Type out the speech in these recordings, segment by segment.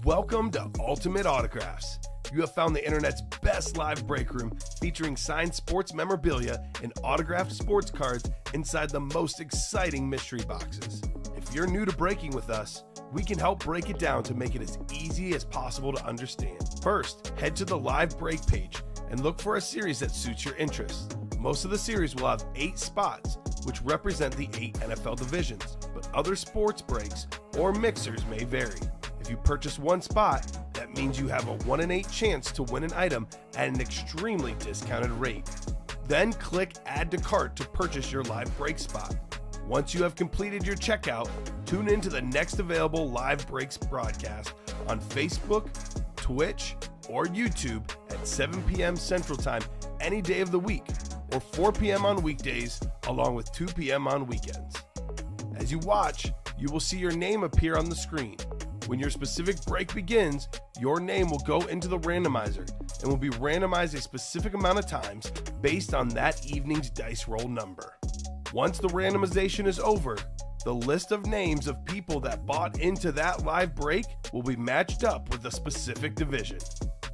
Welcome to Ultimate Autographs. You have found the internet's best live break room featuring signed sports memorabilia and autographed sports cards inside the most exciting mystery boxes. If you're new to breaking with us, we can help break it down to make it as easy as possible to understand. First, head to the live break page and look for a series that suits your interests. Most of the series will have 8 spots, which represent the 8 NFL divisions, but other sports breaks or mixers may vary. If you purchase one spot, that means you have a 1 in 8 chance to win an item at an extremely discounted rate. Then click Add to Cart to purchase your live break spot. Once you have completed your checkout, tune in to the next available live breaks broadcast on Facebook, Twitch, or YouTube at 7 p.m. Central Time any day of the week, or 4 p.m. on weekdays, along with 2 p.m. on weekends. As you watch, you will see your name appear on the screen. When your specific break begins, your name will go into the randomizer and will be randomized a specific amount of times based on that evening's dice roll number. Once the randomization is over, the list of names of people that bought into that live break will be matched up with a specific division.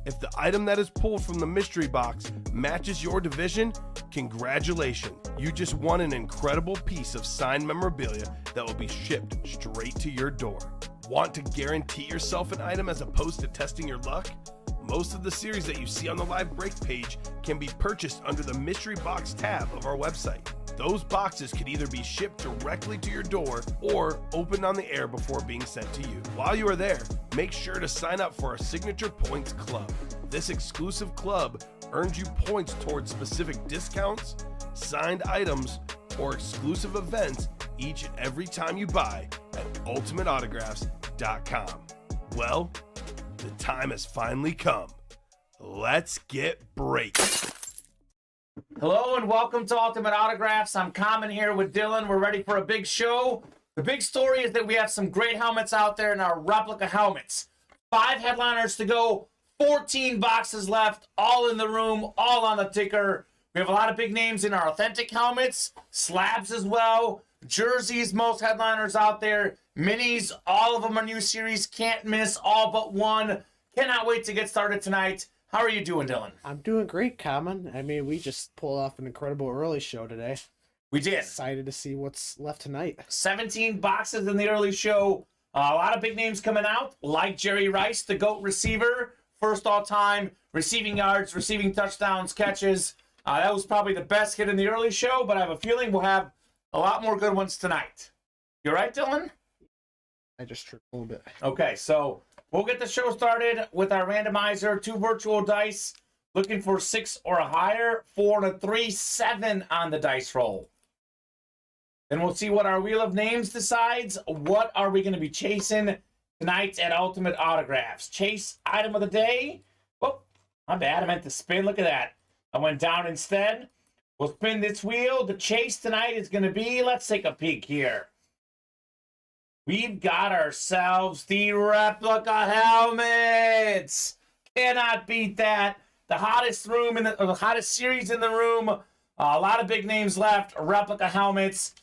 If the item that is pulled from the mystery box matches your division, congratulations, you just won an incredible piece of signed memorabilia that will be shipped straight to your door. Want to guarantee yourself an item as opposed to testing your luck? Most of the series that you see on the live break page can be purchased under the mystery box tab of our website. Those boxes could either be shipped directly to your door or opened on the air before being sent to you. While you are there, make sure to sign up for our Signature Points Club. This exclusive club earns you points towards specific discounts, signed items, or exclusive events each and every time you buy at ultimateautographs.com. Well, the time has finally come. Let's get breaking. Hello and welcome to Ultimate Autographs. I'm Kamen here with Dylan. We're ready for a big show. The big story is that we have some great helmets out there in our replica helmets. 5 headliners to go, 14 boxes left, all in the room, all on the ticker. We have a lot of big names in our authentic helmets, slabs as well, jerseys, most headliners out there, minis, all of them are new series, can't miss, all but one. Cannot wait to get started tonight. How are you doing, Dylan? I'm doing great, Kamen. I mean, we just pulled off an incredible early show today. We did. Excited to see what's left tonight. 17 boxes in the early show. A lot of big names coming out, like Jerry Rice, the GOAT receiver, first all-time, receiving yards, receiving touchdowns, catches. That was probably the best hit in the early show, but I have a feeling we'll have a lot more good ones tonight. You all right, Dylan? I just tripped a little bit. Okay, so we'll get the show started with our randomizer. 2 virtual dice, looking for 6 or higher. 4 and a 3, 7 on the dice roll. Then we'll see what our Wheel of Names decides. What are we going to be chasing tonight at Ultimate Autographs? Chase item of the day. Oh, my bad. I meant to spin. Look at that. I went down instead. We'll spin this wheel. The chase tonight is going to be, let's take a peek here. We've got ourselves the replica helmets. Cannot beat that. The hottest room in the hottest series in the room. A lot of big names left. Replica helmets.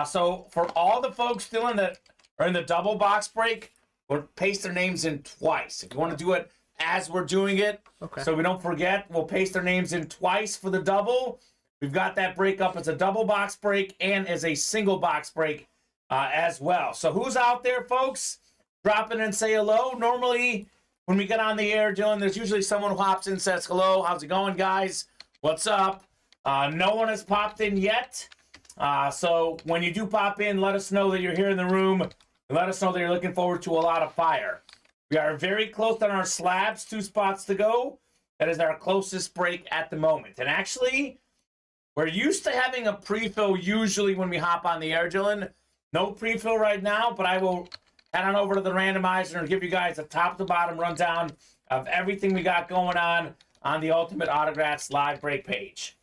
So for all the folks, Dylan, that are in the double box break, we'll paste their names in twice. If you want to do it as we're doing it, okay, so we don't forget, we'll paste their names in twice for the double. We've got that break up as a double box break and as a single box break as well. So who's out there, folks? Drop in and say hello. Normally, when we get on the air, Dylan, there's usually someone who hops in and says, hello, how's it going, guys? What's up? No one has popped in yet. So when you do pop in, let us know that you're here in the room. And let us know that you're looking forward to a lot of fire. We are very close on our slabs, 2 spots to go. That is our closest break at the moment. And actually, we're used to having a pre-fill usually when we hop on the air, Dylan. No pre-fill right now, but I will head on over to the randomizer and give you guys a top-to-bottom rundown of everything we got going on the Ultimate Autographs live break page.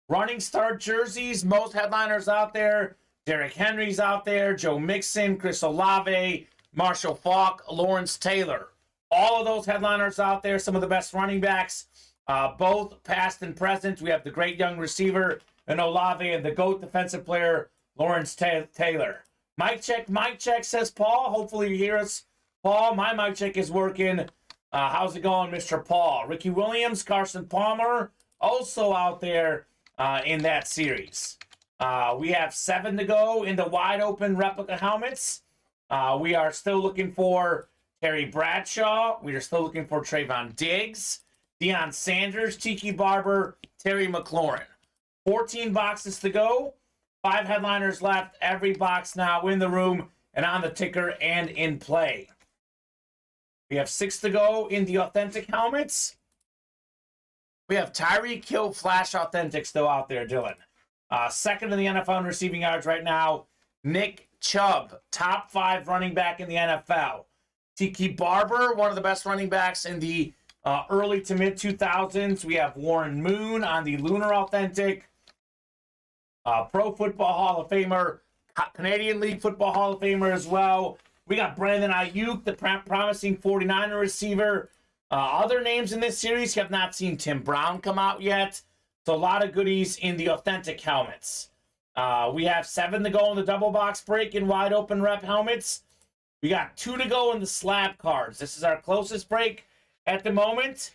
Running start jerseys, most headliners out there. Derrick Henry's out there, Joe Mixon, Chris Olave, Marshall Faulk, Lawrence Taylor. All of those headliners out there, some of the best running backs, both past and present. We have the great young receiver in Olave and the GOAT defensive player, Lawrence Taylor. Mic check, says Paul. Hopefully you hear us Paul, my mic check is working. How's it going, Mr. Paul? Ricky Williams, Carson Palmer, also out there in that series. We have 7 to go in the wide open replica helmets. We are still looking for Terry Bradshaw. We are still looking for Trayvon Diggs, Deion Sanders, Tiki Barber, Terry McLaurin. 14 boxes to go. 5 headliners left. Every box now in the room and on the ticker and in play. We have 6 to go in the authentic helmets. We have Tyreek Hill Flash Authentic still out there, Dylan. Second in the NFL in receiving yards right now. Nick Chubb, top 5 running back in the NFL. Tiki Barber, one of the best running backs in the early to mid 2000s. We have Warren Moon on the Lunar Authentic. Pro Football Hall of Famer, Canadian League Football Hall of Famer as well. We got Brandon Ayuk, the promising 49er receiver. Other names in this series, you have not seen Tim Brown come out yet. So a lot of goodies in the authentic helmets. We have 7 to go in the double box break in wide open rep helmets. We got 2 to go in the slab cards. This is our closest break at the moment.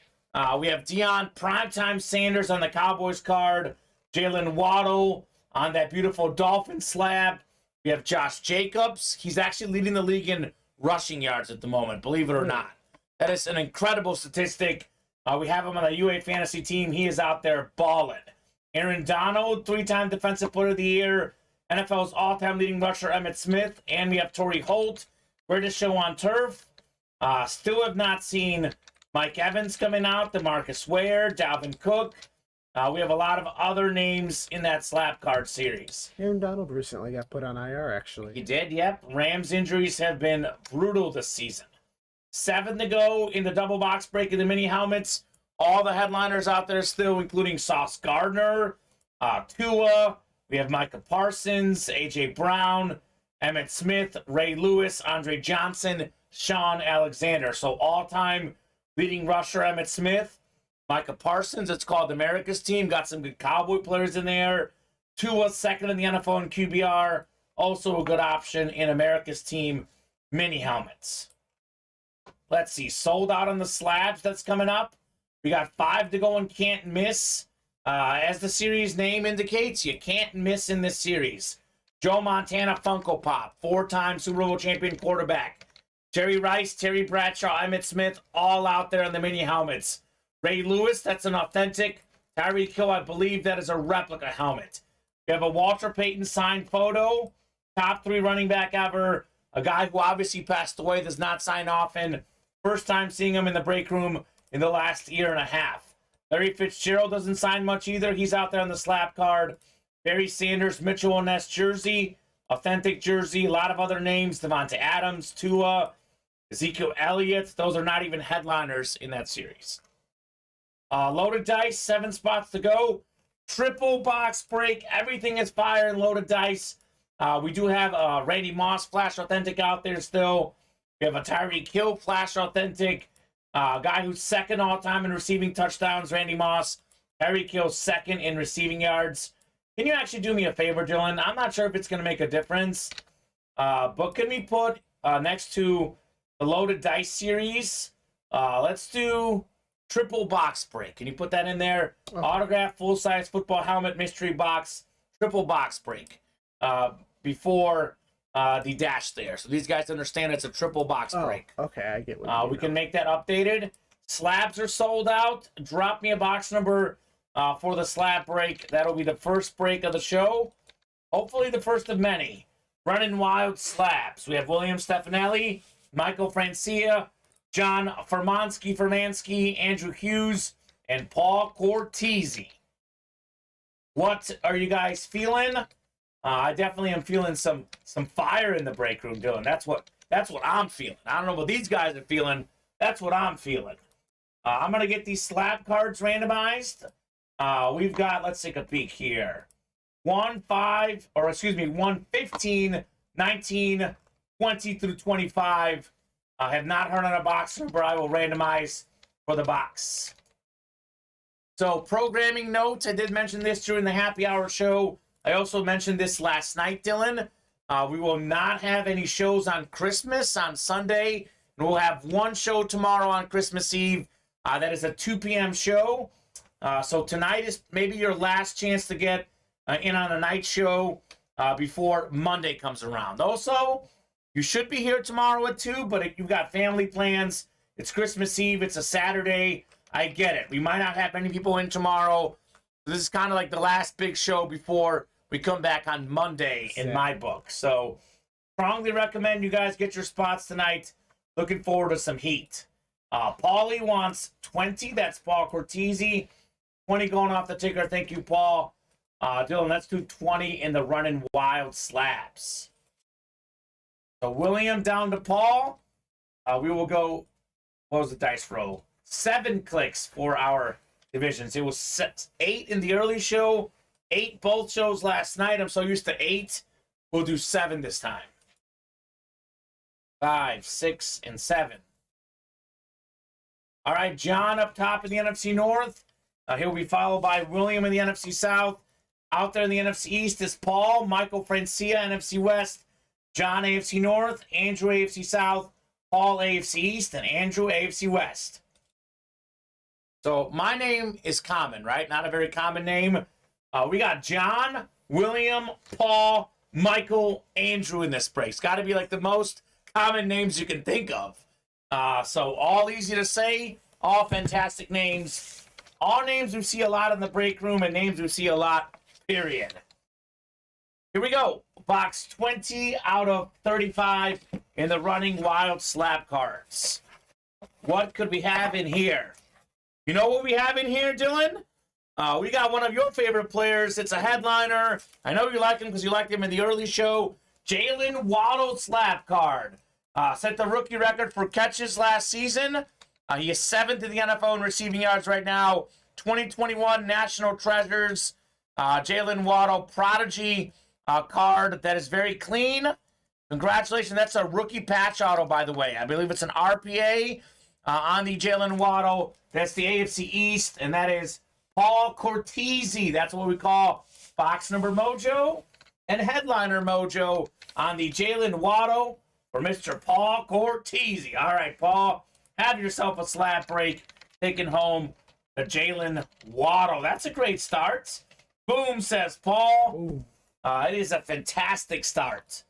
We have Deion Primetime Sanders on the Cowboys card. Jalen Waddle on that beautiful Dolphin slab. We have Josh Jacobs. He's actually leading the league in rushing yards at the moment, believe it or not. That is an incredible statistic. We have him on the UA Fantasy team. He is out there balling. Aaron Donald, 3-time Defensive Player of the Year. NFL's all-time leading rusher, Emmitt Smith. And we have Torrey Holt, greatest show on turf. Still have not seen Mike Evans coming out, DeMarcus Ware, Dalvin Cook. We have a lot of other names in that slap card series. Aaron Donald recently got put on IR, actually. He did, yep. Rams injuries have been brutal this season. 7 to go in the double box break of the mini helmets. All the headliners out there still, including Sauce Gardner, Tua. We have Micah Parsons, A.J. Brown, Emmitt Smith, Ray Lewis, Andre Johnson, Sean Alexander. So all-time leading rusher, Emmitt Smith. Micah Parsons, it's called America's team. Got some good Cowboy players in there. Tua, second in the NFL in QBR. Also a good option in America's team mini helmets. Let's see. Sold out on the slabs that's coming up. We got 5 to go and can't miss. As the series name indicates, you can't miss in this series. Joe Montana Funko Pop, 4-time Super Bowl champion quarterback. Jerry Rice, Terry Bradshaw, Emmitt Smith, all out there in the mini helmets. Ray Lewis, that's an authentic. Tyreek Hill, I believe that is a replica helmet. We have a Walter Payton signed photo. Top 3 running back ever. A guy who obviously passed away, does not sign often. First time seeing him in the break room in the last year and a half. Larry Fitzgerald doesn't sign much either. He's out there on the slap card. Barry Sanders, Mitchell Ness jersey. Authentic jersey. A lot of other names. Devonta Adams, Tua, Ezekiel Elliott. Those are not even headliners in that series. Loaded dice, 7 spots to go. Triple box break. Everything is fire in loaded dice. We do have Randy Moss Flash Authentic out there still. We have a Tyreek Hill Flash Authentic. Guy who's second all-time in receiving touchdowns, Randy Moss. Tyreek Hill second in receiving yards. Can you actually do me a favor, Dylan? I'm not sure if it's going to make a difference. But can we put next to the loaded dice series, let's do triple box break. Can you put that in there? Oh. Autograph, full-size football helmet, mystery box, triple box break before the dash there. So these guys understand it's a triple box break. Okay, I get what we can make that updated. Slabs are sold out. Drop me a box number for the slab break. That'll be the first break of the show. Hopefully the first of many. Running Wild slabs. We have William Stefanelli, Michael Francia, John Fermansky, Andrew Hughes, and Paul Cortese. What are you guys feeling? I definitely am feeling some fire in the break room, Dylan. That's what I'm feeling. I don't know what these guys are feeling. That's what I'm feeling. I'm gonna get these slab cards randomized. We've got, let's take a peek here. 1, 15, 19, 20 through 25. I have not heard on a box number. I will randomize for the box. So programming notes, I did mention this during the happy hour show. I also mentioned this last night, Dylan. We will not have any shows on Christmas on Sunday, And we'll have one show tomorrow on Christmas Eve. That is a 2 p.m. show. So tonight is maybe your last chance to get in on a night show before Monday comes around. Also, you should be here tomorrow at 2, but if you've got family plans, it's Christmas Eve, it's a Saturday, I get it. We might not have many people in tomorrow. This is kind of like the last big show before we come back on Monday in my book. So, strongly recommend you guys get your spots tonight. Looking forward to some heat. Paulie wants 20. That's Paul Cortese. 20 going off the ticker. Thank you, Paul. Dylan, let's do 20 in the running wild slabs. So William down to Paul. We will go, what was the dice roll? 7 clicks for our divisions. It was 8 in the early show, 8 both shows last night. I'm so used to 8. We'll do 7 this time. 5, 6, and 7. All right, John up top in the NFC North. He'll be followed by William in the NFC South. Out there in the NFC East is Paul, Michael Francia, NFC West, John, AFC North, Andrew, AFC South, Paul, AFC East, and Andrew, AFC West. So my name is common, right? Not a very common name. We got John, William, Paul, Michael, Andrew in this break. It's got to be like the most common names you can think of. So all easy to say, all fantastic names. All names we see a lot in the break room and names we see a lot, period. Here we go. Box 20 out of 35 in the running wild slab cards. What could we have in here? You know what we have in here, Dylan? We got one of your favorite players. It's a headliner. I know you like him because you liked him in the early show. Jalen Waddle slab card. Set the rookie record for catches last season. He is 7th in the NFL in receiving yards right now. 2021 National Treasures. Jalen Waddle prodigy card that is very clean. Congratulations. That's a rookie patch auto, by the way. I believe it's an RPA on the Jalen Waddle. That's the AFC East, and that is Paul Cortese. That's what we call box number mojo and headliner mojo on the Jalen Waddle for Mr. Paul Cortese. All right, Paul, have yourself a slab break, taking home the Jalen Waddle. That's a great start. Boom, says Paul. It is a fantastic start.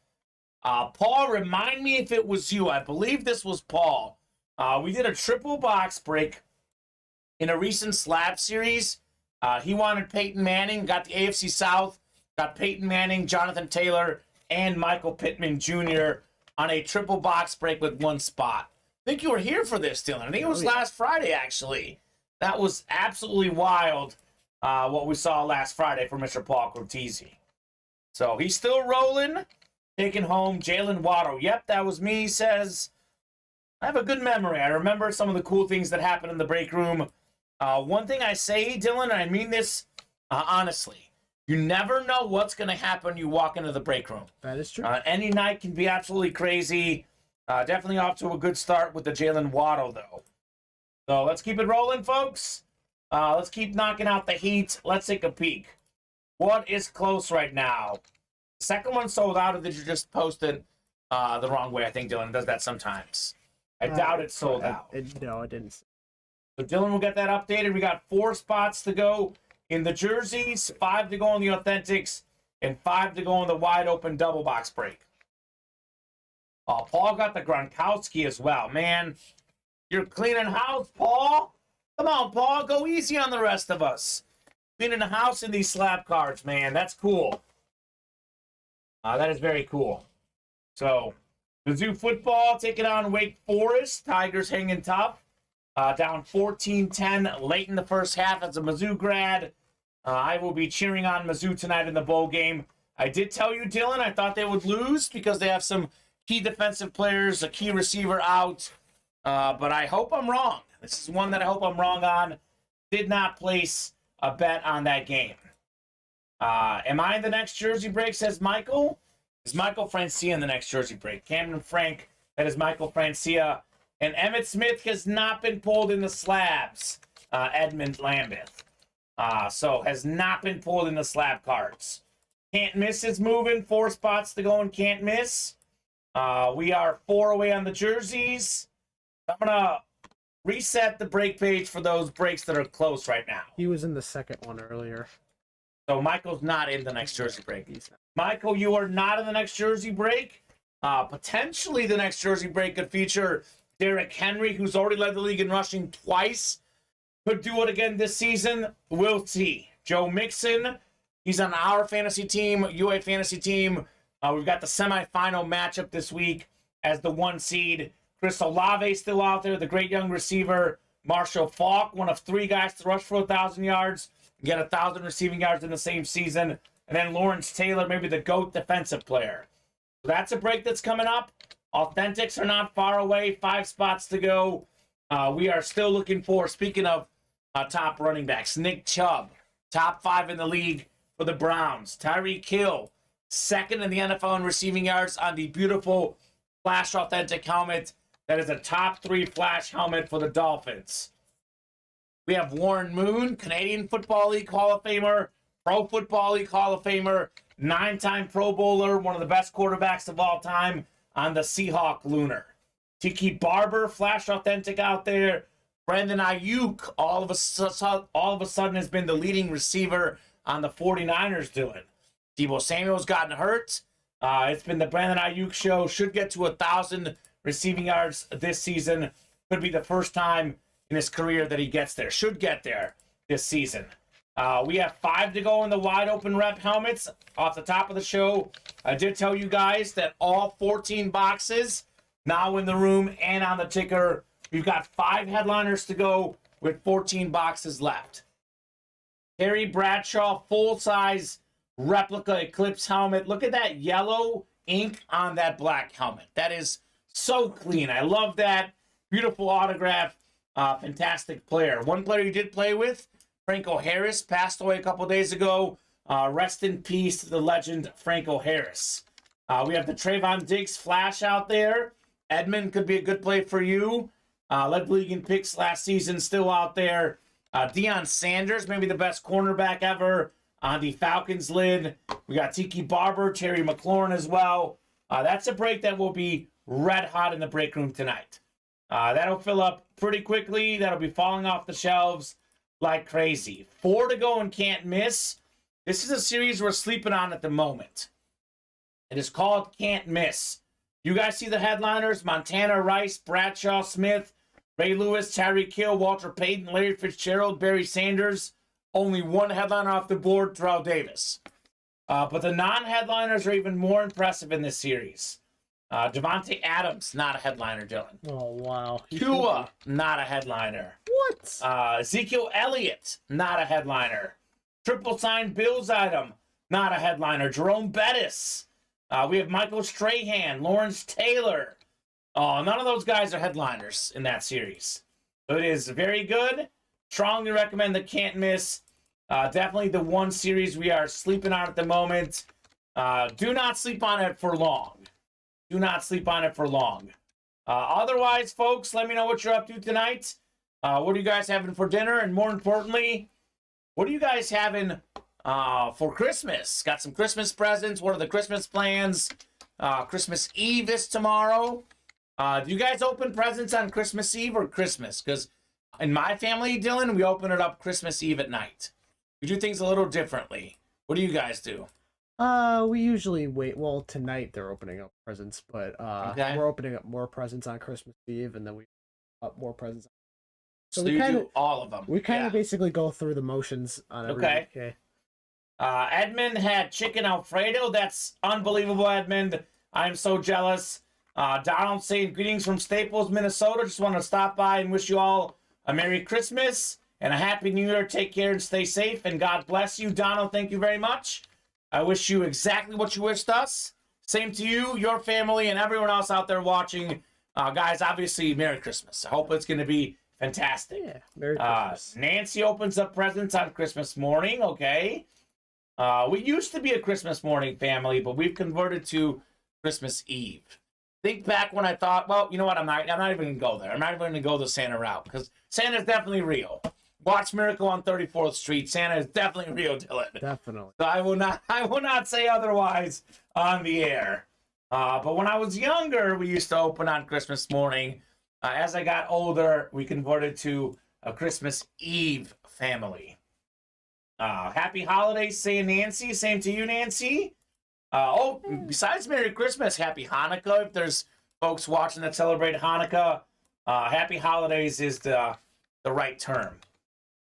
Paul, remind me if it was you. I believe this was Paul. We did a triple box break in a recent slab series. He wanted Peyton Manning, got the AFC South, got Peyton Manning, Jonathan Taylor, and Michael Pittman Jr. on a triple box break with one spot. I think you were here for this, Dylan. I think it was last Friday, actually. That was absolutely wild, what we saw last Friday from Mr. Paul Cortese. So he's still rolling, taking home Jalen Waddle. Yep, that was me, he says. I have a good memory. I remember some of the cool things that happened in the break room. One thing I say, Dylan, and I mean this honestly, you never know what's going to happen when you walk into the break room. That is true. Any night can be absolutely crazy. Definitely off to a good start with the Jalen Waddle, though. So let's keep it rolling, folks. Let's keep knocking out the heat. Let's take a peek. What is close right now? The second one sold out, or did you just post it the wrong way? I think Dylan does that sometimes. I doubt it sold out. No, it didn't. So Dylan will get that updated. We got 4 spots to go in the jerseys, 5 to go in the authentics, and 5 to go in the wide open double box break. Paul got the Gronkowski as well. Man, you're cleaning house, Paul. Come on, Paul. Go easy on the rest of us. Cleaning the house in these slab cards, man. That's cool. That is very cool. So, Mizzou football taking on Wake Forest. Tigers hanging tough. Down 14-10 late in the first half as a Mizzou grad. I will be cheering on Mizzou tonight in the bowl game. I did tell you, Dylan, I thought they would lose because they have some key defensive players, a key receiver out. But I hope I'm wrong. This is one that I hope I'm wrong on. Did not place a bet on that game. Am I in the next jersey break, says Michael? Is Michael Francia in the next jersey break? Camden Frank, that is Michael Francia. And Emmitt Smith has not been pulled in the slabs, Edmund Lambeth. So has not been pulled in the slab cards. Can't Miss is moving. 4 spots to go and Can't Miss. We are 4 away on the jerseys. I'm going to reset the break page for those breaks that are close right now. He was in the second one earlier. So Michael's not in the next jersey break. Michael, you are not in the next jersey break. Potentially the next jersey break could feature Derrick Henry, who's already led the league in rushing twice. Could do it again this season. We'll see. Joe Mixon, he's on our fantasy team, UA fantasy team. We've got the semifinal matchup this week as the 1 seed. Chris Olave still out there, the great young receiver. Marshall Faulk, one of 3 guys to rush for 1,000 yards, get 1,000 receiving yards in the same season. And then Lawrence Taylor, maybe the GOAT defensive player. So that's a break that's coming up. Authentics are not far away. 5 spots to go. We are still looking for, speaking of top running backs, Nick Chubb, top 5 in the league for the Browns. Tyreek Hill, 2nd in the NFL in receiving yards on the beautiful Flash Authentic helmet. That is a top 3 Flash helmet for the Dolphins. We have Warren Moon, Canadian Football League Hall of Famer, Pro Football League Hall of Famer, 9-time Pro Bowler, one of the best quarterbacks of all time on the Seahawk Lunar. Tiki Barber, Flash Authentic out there. Brandon Ayuk, all of a sudden has been the leading receiver on the 49ers doing. Deebo Samuel's gotten hurt. It's been the Brandon Ayuk show. Should get to 1,000 receiving yards this season. Could be the first time in his career that he gets there. Should get there this season. We have 5 to go in the wide open rep helmets. Off the top of the show, I did tell you guys that all 14 boxes now in the room and on the ticker. We've got 5 headliners to go with 14 boxes left. Terry Bradshaw, full-size replica Eclipse helmet. Look at that yellow ink on that black helmet. That is so clean. I love that. Beautiful autograph. Fantastic player. One player you did play with, Franco Harris, passed away a couple days ago. Rest in peace to the legend Franco Harris. We have the Trayvon Diggs flash out there. Edmund could be a good play for you. Led the league in picks last season, still out there. Deion Sanders, maybe the best cornerback ever on the Falcons lid. We got Tiki Barber, Terry McLaurin as well. That's a break that will be red hot in the break room tonight. That'll fill up pretty quickly. That'll be falling off the shelves like crazy. 4 to go and can't miss. This is a series we're sleeping on at the moment. It is called Can't Miss. You guys see the headliners? Montana Rice, Bradshaw Smith, Ray Lewis, Tyreek Hill, Walter Payton, Larry Fitzgerald, Barry Sanders. Only one headliner off the board, Terrell Davis. But the non-headliners are even more impressive in this series. Devontae Adams, not a headliner, Dylan. Oh, wow. Tua, not a headliner. What? Ezekiel Elliott, not a headliner. Triple signed Bills item, not a headliner. Jerome Bettis. We have Michael Strahan, Lawrence Taylor. None of those guys are headliners in that series. So it is very good. Strongly recommend the Can't Miss. Definitely the one series we are sleeping on at the moment. Do not sleep on it for long. Do not sleep on it for long. Otherwise, folks, let me know what you're up to tonight. What are you guys having for dinner? And more importantly, what are you guys having for Christmas? Got some Christmas presents. What are the Christmas plans? Christmas Eve is tomorrow. Do you guys open presents on Christmas Eve or Christmas? Because in my family, Dylan, we open it up Christmas Eve at night. We do things a little differently. What do you guys do? We usually wait. Well, tonight they're opening up presents, but Okay. we're opening up more presents on Christmas Eve, and then we up more presents. So we you kinda do all of them. We kind of basically go through the motions on every Okay. week. Edmund had chicken Alfredo. That's unbelievable, Edmund. I'm so jealous. Donald saying greetings from Staples, Minnesota. Just want to stop by and wish you all a Merry Christmas and a Happy New Year. Take care and stay safe, and God bless you. Donald, thank you very much. I wish you exactly what you wished us. Same to you, your family, and everyone else out there watching. Guys, obviously, Merry Christmas. I hope it's going to be fantastic. Yeah, Merry Christmas. Nancy opens up presents on Christmas morning, okay? We used to be a Christmas morning family, but we've converted to Christmas Eve. Think back when I thought, well, you know what, I'm not even going to go there. I'm not even going to go the Santa route, because Santa's definitely real. Watch Miracle on 34th Street. Santa is definitely real, Dylan. Definitely. So I will not say otherwise on the air. But when I was younger, we used to open on Christmas morning. As I got older, we converted to a Christmas Eve family. Happy holidays, saying Nancy. Same to you, Nancy. Besides Merry Christmas, Happy Hanukkah. If there's folks watching that celebrate Hanukkah, Happy Holidays is the right term.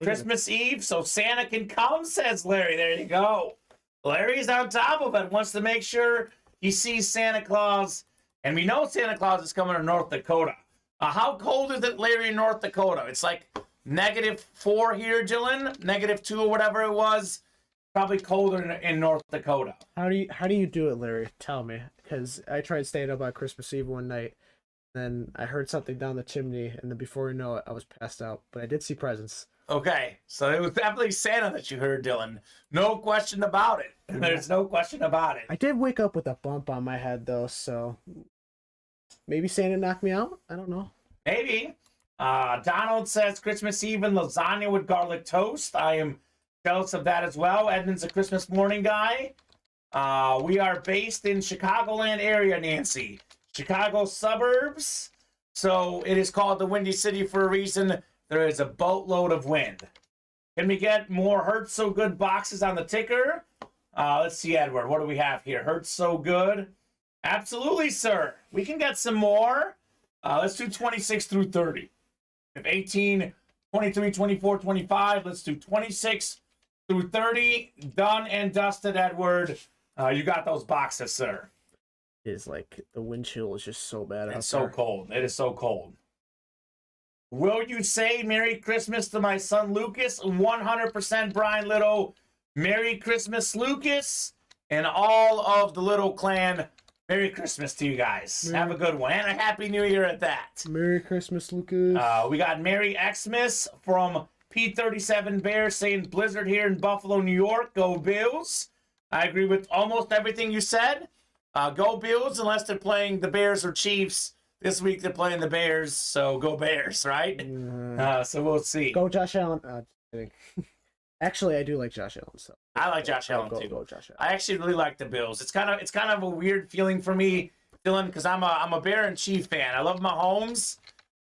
Christmas Eve, so Santa can come, says Larry. There you go. Larry's on top of it, wants to make sure he sees Santa Claus. And we know Santa Claus is coming to North Dakota. How cold is it, Larry, in North Dakota? It's like -4 here, Dylan. -2 or whatever it was. Probably colder in North Dakota. How do you do it, Larry? Tell me, because I tried staying up on Christmas Eve one night, then I heard something down the chimney, and then before you know it, I was passed out. But I did see presents. Okay, so it was definitely Santa that you heard, Dylan. No question about it. There's no question about it. I did wake up with a bump on my head, though, so maybe Santa knocked me out? I don't know. Maybe. Donald says Christmas Eve and lasagna with garlic toast. I am jealous of that as well. Edmund's a Christmas morning guy. We are based in Chicagoland area, Nancy. Chicago suburbs. So it is called the Windy City for a reason. There is a boatload of wind. Can we get more Hurts So Good boxes on the ticker? Let's see, Edward. What do we have here? Hurts So Good. Absolutely, sir. We can get some more. Let's do 26 through 30. If 18, 23, 24, 25. Let's do 26 through 30. Done and dusted, Edward. You got those boxes, sir. It is like the wind chill is just so bad. It's so cold. It is so cold. Will you say Merry Christmas to my son Lucas? 100% Brian Little. Merry Christmas, Lucas. And all of the Little clan. Merry Christmas to you guys. Have a good one. And a Happy New Year at that. Merry Christmas, Lucas. We got Merry Xmas from P37 Bear saying blizzard here in Buffalo, New York. Go Bills. I agree with almost everything you said. Go Bills unless they're playing the Bears or Chiefs. This week they're playing the Bears, so go Bears, right? So we'll see. Go Josh Allen. Just kidding. Actually, I do like Josh Allen. So I like Josh Allen too. Go Josh Allen. I actually really like the Bills. It's kind of a weird feeling for me, Dylan, because I'm a Bear and Chief fan. I love Mahomes,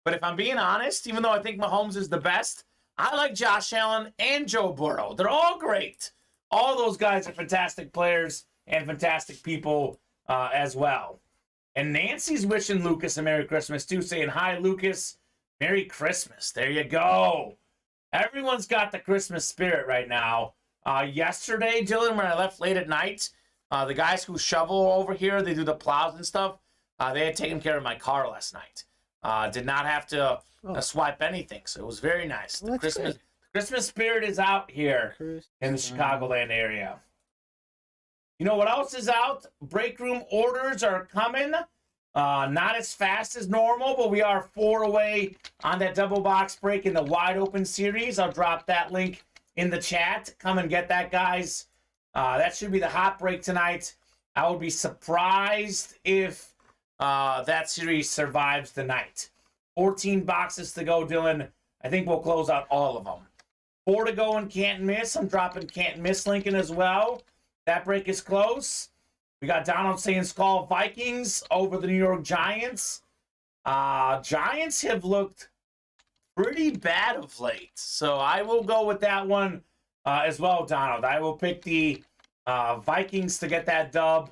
but if I'm being honest, even though I think Mahomes is the best, I like Josh Allen and Joe Burrow. They're all great. All those guys are fantastic players and fantastic people as well. And Nancy's wishing Lucas a Merry Christmas, too, saying, hi, Lucas, Merry Christmas. There you go. Everyone's got the Christmas spirit right now. Yesterday, Dylan, when I left late at night, the guys who shovel over here, they do the plows and stuff, they had taken care of my car last night. Did not have to swipe anything, so it was very nice. Well, the Christmas spirit is out here in the Chicagoland area. You know what else is out? Break room orders are coming. Not as fast as normal, but we are 4 away on that double box break in the wide open series. I'll drop that link in the chat. Come and get that, guys. That should be the hot break tonight. I would be surprised if that series survives the night. 14 boxes to go, Dylan. I think we'll close out all of them. 4 to go and can't miss. I'm dropping can't miss Lincoln as well. That break is close. We got Donald saying Skull Vikings over the New York Giants. Giants have looked pretty bad of late. So I will go with that one as well, Donald. I will pick the Vikings to get that dub.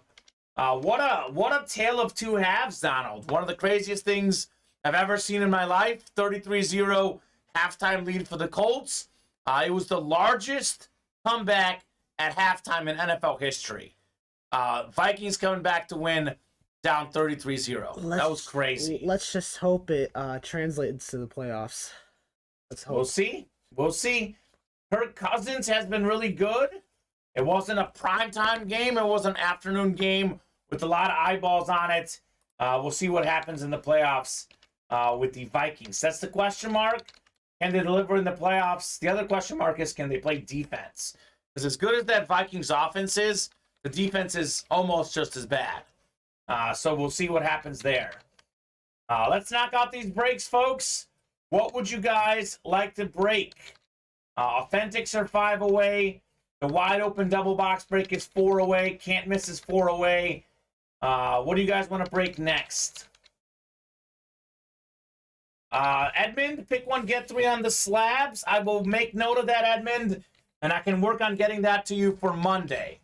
What a tale of two halves, Donald. One of the craziest things I've ever seen in my life. 33-0 halftime lead for the Colts. It was the largest comeback at halftime in NFL history. Vikings coming back to win down 33-0. That was crazy. Let's just hope it translates to the playoffs. Let's hope. We'll see. We'll see. Kirk Cousins has been really good. It wasn't a primetime game. It was an afternoon game with a lot of eyeballs on it. We'll see what happens in the playoffs with the Vikings. That's the question mark. Can they deliver in the playoffs? The other question mark is, can they play defense? Because as good as that Vikings offense is, the defense is almost just as bad. So we'll see what happens there. Let's knock out these breaks, folks. What would you guys like to break? Authentics are 5 away. The wide open double box break is 4 away. Can't miss is 4 away. What do you guys want to break next? Edmund, pick one, get three on the slabs. I will make note of that, Edmund, and I can work on getting that to you for Monday.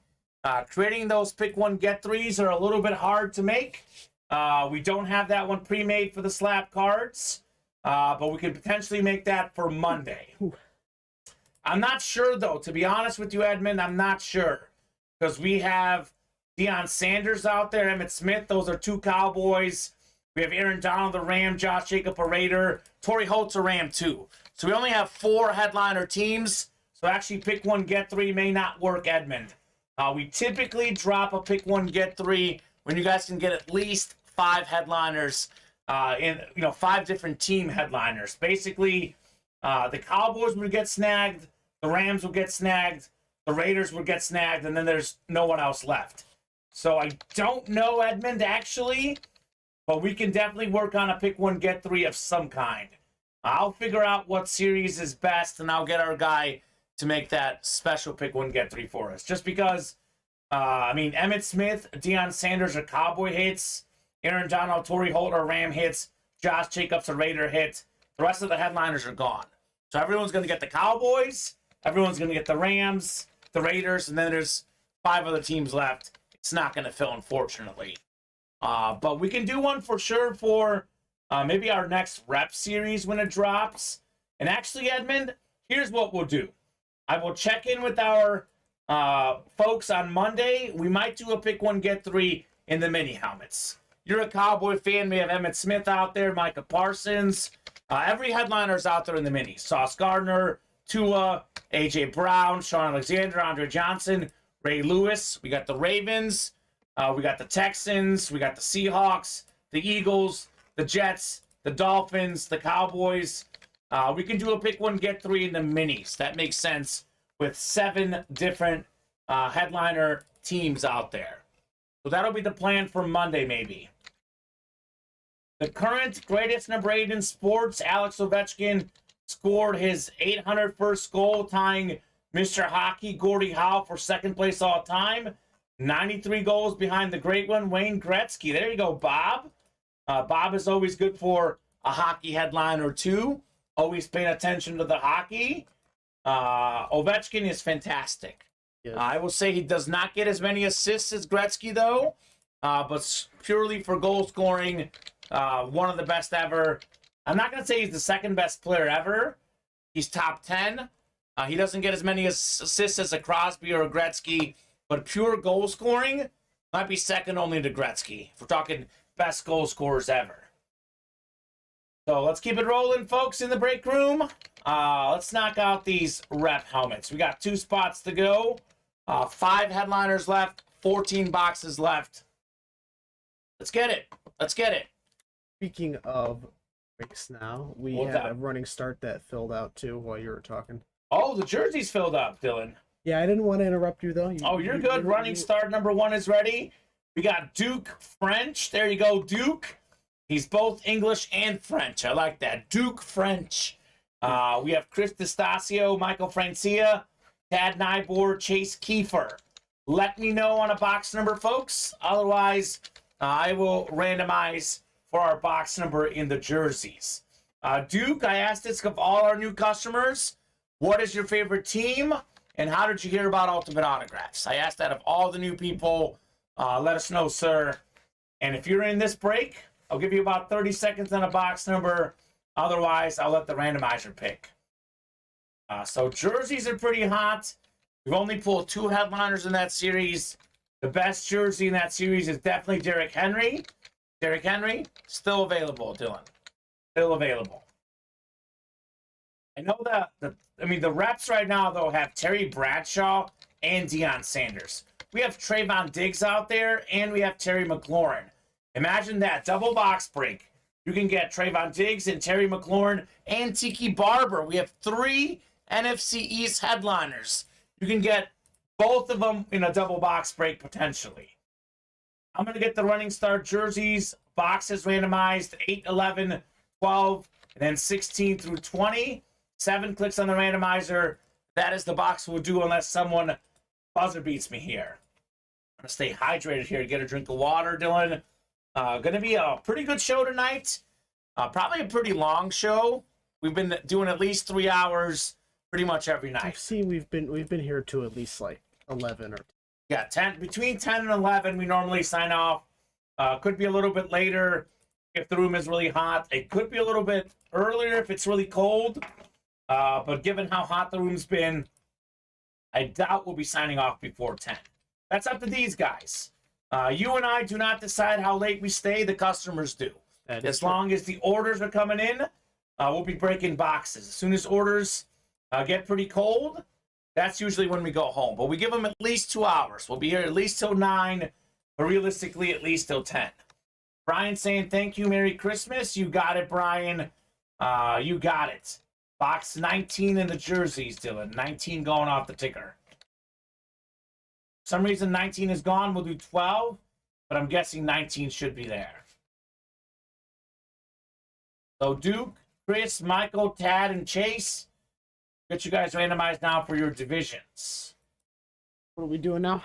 Creating those pick one, get threes are a little bit hard to make. We don't have that one pre-made for the slab cards, but we could potentially make that for Monday. I'm not sure, though. To be honest with you, Edmund, I'm not sure. Because we have Deion Sanders out there, Emmitt Smith. Those are two Cowboys. We have Aaron Donald, the Ram, Josh Jacob, a Raider. Torrey Holt's a Ram, too. So we only have 4 headliner teams. So actually pick one, get three may not work, Edmund. We typically drop a pick one, get three when you guys can get at least 5 headliners in 5 different team headliners. Basically, the Cowboys would get snagged, the Rams would get snagged, the Raiders would get snagged, and then there's no one else left. So I don't know, Edmund, actually, but we can definitely work on a pick one, get three of some kind. I'll figure out what series is best, and I'll get our guy to make that special pick one, get three for us. Just because, Emmitt Smith, Deion Sanders are Cowboy hits, Aaron Donald, Torrey Holt are Ram hits, Josh Jacobs a Raider hit. The rest of the headliners are gone. So everyone's going to get the Cowboys, everyone's going to get the Rams, the Raiders, and then there's 5 other teams left. It's not going to fill, unfortunately. But we can do one for sure for maybe our next rep series when it drops. And actually, Edmund, here's what we'll do. I will check in with our folks on Monday. We might do a pick one, get three in the mini helmets. You're a Cowboy fan. We have Emmitt Smith out there, Micah Parsons. Every headliner's out there in the minis. Sauce Gardner, Tua, A.J. Brown, Sean Alexander, Andre Johnson, Ray Lewis. We got the Ravens. We got the Texans. We got the Seahawks, the Eagles, the Jets, the Dolphins, the Cowboys. We can do a pick one, get three in the minis. That makes sense with 7 different headliner teams out there. So that'll be the plan for Monday, maybe. The current greatest number 8 in sports, Alex Ovechkin, scored his 801st goal, tying Mr. Hockey Gordie Howe for second place all time. 93 goals behind the great one, Wayne Gretzky. There you go, Bob. Bob is always good for a hockey headline or two. Always paying attention to the hockey. Ovechkin is fantastic. Yes. I will say he does not get as many assists as Gretzky, though. But purely for goal scoring, one of the best ever. I'm not going to say he's the second best player ever. He's top 10. He doesn't get as many assists as a Crosby or a Gretzky, but pure goal scoring might be second only to Gretzky. If we're talking best goal scorers ever. So let's keep it rolling, folks, in the break room. Let's knock out these rep helmets. We got 2 spots to go. 5 headliners left, 14 boxes left. Let's get it. Let's get it. Speaking of breaks now, we What's had up? a running start that filled out too while you were talking. Oh, the jersey's filled up, Dylan. Yeah, I didn't want to interrupt you though. You're good. Running start number 1 is ready. We got Duke French. There you go, Duke. He's both English and French. I like that. Duke French. We have Chris D'Estasio, Michael Francia, Tad Nyborg, Chase Kiefer. Let me know on a box number, folks. Otherwise, I will randomize for our box number in the jerseys. Duke, I asked this of all our new customers. What is your favorite team? And how did you hear about Ultimate Autographs? I asked that of all the new people. Let us know, sir. And if you're in this break, I'll give you about 30 seconds on a box number. Otherwise, I'll let the randomizer pick. So jerseys are pretty hot. We've only pulled 2 headliners in that series. The best jersey in that series is definitely Derrick Henry. Derrick Henry, still available, Dylan. Still available. I know that the reps right now, though, have Terry Bradshaw and Deion Sanders. We have Trayvon Diggs out there, and we have Terry McLaurin. Imagine that, double box break. You can get Trayvon Diggs and Terry McLaurin and Tiki Barber. We have 3 NFC East headliners. You can get both of them in a double box break, potentially. I'm going to get the running start jerseys. Boxes randomized 8, 11, 12, and then 16 through 20. 7 clicks on the randomizer. That is the box we'll do unless someone buzzer beats me here. I'm going to stay hydrated here. Get a drink of water, Dylan. Going to be a pretty good show tonight. Probably a pretty long show. We've been doing at least 3 hours pretty much every night. I've seen we've been here to at least like 11 or Yeah, 10 between 10 and 11 we normally sign off. Could be a little bit later if the room is really hot. It could be a little bit earlier if it's really cold. But given how hot the room's been, I doubt we'll be signing off before 10. That's up to these guys. You and I do not decide how late we stay. The customers do. As long as the orders are coming in, we'll be breaking boxes. As soon as orders get pretty cold, that's usually when we go home. But we give them at least 2 hours. We'll be here at least till 9, but realistically at least till 10. Brian saying, thank you, Merry Christmas. You got it, Brian. You got it. Box 19 in the jerseys, Dylan. 19 going off the ticker. For some reason 19 is gone. We'll do 12, but I'm guessing 19 should be there. So Duke, Chris, Michael, Tad, and Chase, get you guys randomized now for your divisions. What are we doing now?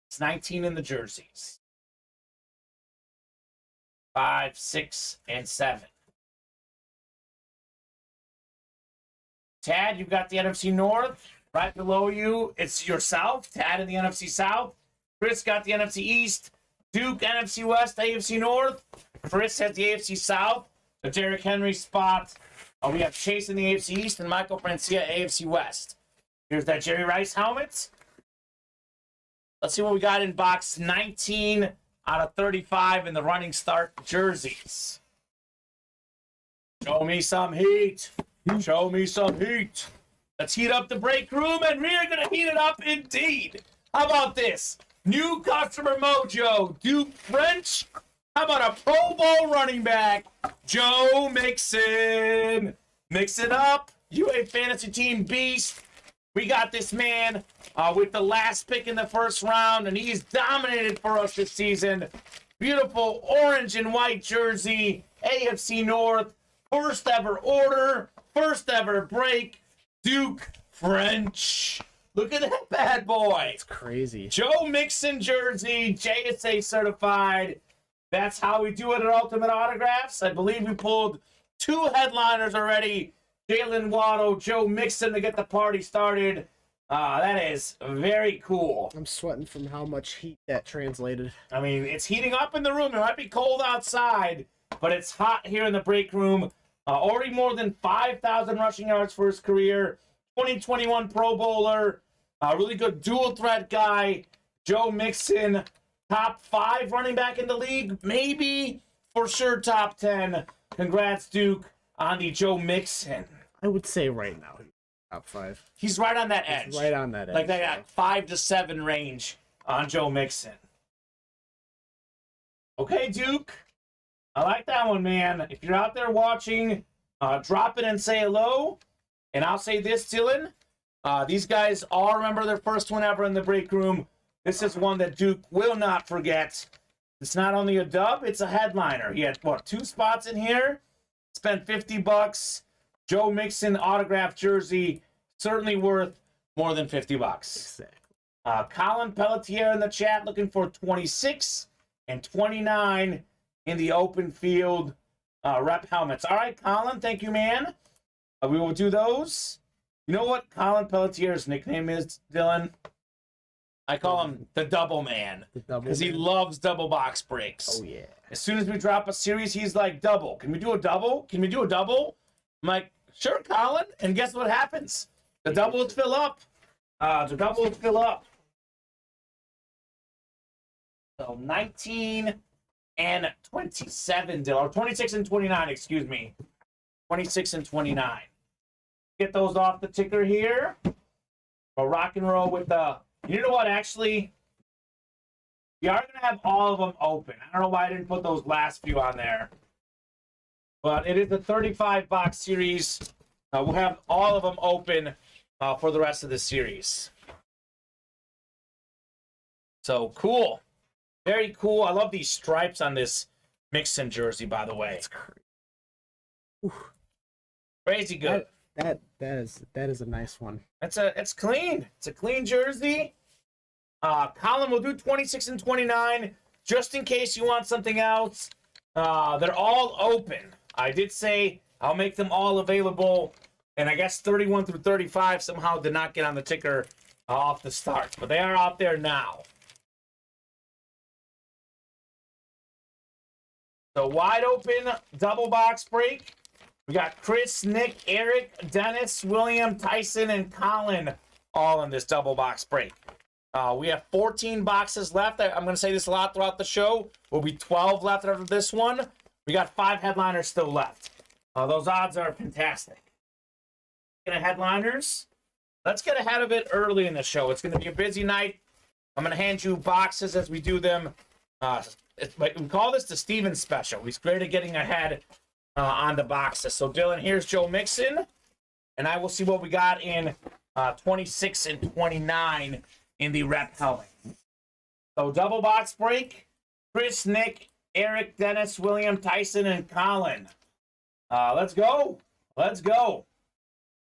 It's 19 in the jerseys. 5, 6, and 7. Tad, you've got the NFC North. Right below you, it's yourself, Tad in the NFC South. Chris got the NFC East. Duke, NFC West, AFC North. Chris has the AFC South. The Derrick Henry spot. We have Chase in the AFC East and Michael Francia, AFC West. Here's that Jerry Rice helmet. Let's see what we got in box 19 out of 35 in the running start jerseys. Show me some heat. Show me some heat. Let's heat up the break room, and we're going to heat it up indeed. How about this? New customer mojo, Duke French. How about a Pro Bowl running back, Joe Mixon? Mix it up. You a fantasy team beast. We got this man with the last pick in the first round, and he's dominated for us this season. Beautiful orange and white jersey, AFC North. First ever order, first ever break, Duke French. Look at that bad boy. It's crazy. Joe Mixon jersey, JSA certified. That's how we do it at Ultimate Autographs. I believe we pulled 2 headliners already. Jalen Waddle, Joe Mixon to get the party started. That is very cool. I'm sweating from how much heat that translated. I mean, it's heating up in the room. It might be cold outside, but it's hot here in the break room. Already more than 5,000 rushing yards for his career. 2021 Pro Bowler. Really good dual threat guy. Joe Mixon, top 5 running back in the league. Maybe for sure top 10. Congrats, Duke, on the Joe Mixon. I would say right now, top 5. He's right on that edge. Right on that edge. Like that 5 to 7 range on Joe Mixon. Okay, Duke. I like that one, man. If you're out there watching, drop it and say hello. And I'll say this, Dylan. These guys all remember their first one ever in the break room. This is one that Duke will not forget. It's not only a dub, it's a headliner. He had, 2 spots in here? Spent $50. Joe Mixon autographed jersey. Certainly worth more than $50. Exactly. Colin Pelletier in the chat looking for 26 and 29 in the open field rep helmets. All right, Colin, thank you, man. We will do those. You know what Colin Pelletier's nickname is, Dylan? I call him the Double Man because he loves double box breaks. Oh, yeah. As soon as we drop a series, he's like, double. Can we do a double? Can we do a double? I'm like, sure, Colin. And guess what happens? The doubles fill up. The doubles fill up. So 19 and 27, Dylan. Or 26 and 29, excuse me. 26 and 29. Get those off the ticker here. We'll rock and roll with the... You know what, actually? We are going to have all of them open. I don't know why I didn't put those last few on there. But it is the 35-box series. We'll have all of them open for the rest of the series. So, cool. Very cool. I love these stripes on this Mixon jersey, by the way. It's crazy. Crazy good. That is a nice one. It's clean. It's a clean jersey. Colin will do 26 and 29 just in case you want something else. They're all open. I did say I'll make them all available, and I guess 31 through 35 somehow did not get on the ticker off the start, but they are out there now. So wide open double box break. We got Chris, Nick, Eric, Dennis, William, Tyson, and Colin all in this double box break. We have 14 boxes left. I'm going to say this a lot throughout the show. Will be 12 left after this one. We got 5 headliners still left. Those odds are fantastic. Headliners. Let's get ahead of it early in the show. It's going to be a busy night. I'm going to hand you boxes as we do them. We call this the Steven special. He's great at getting ahead on the boxes. So, Dylan, here's Joe Mixon. And I will see what we got in 26 and 29 in the rep helmet. So, double box break. Chris, Nick, Eric, Dennis, William, Tyson, and Colin. Let's go. Let's go.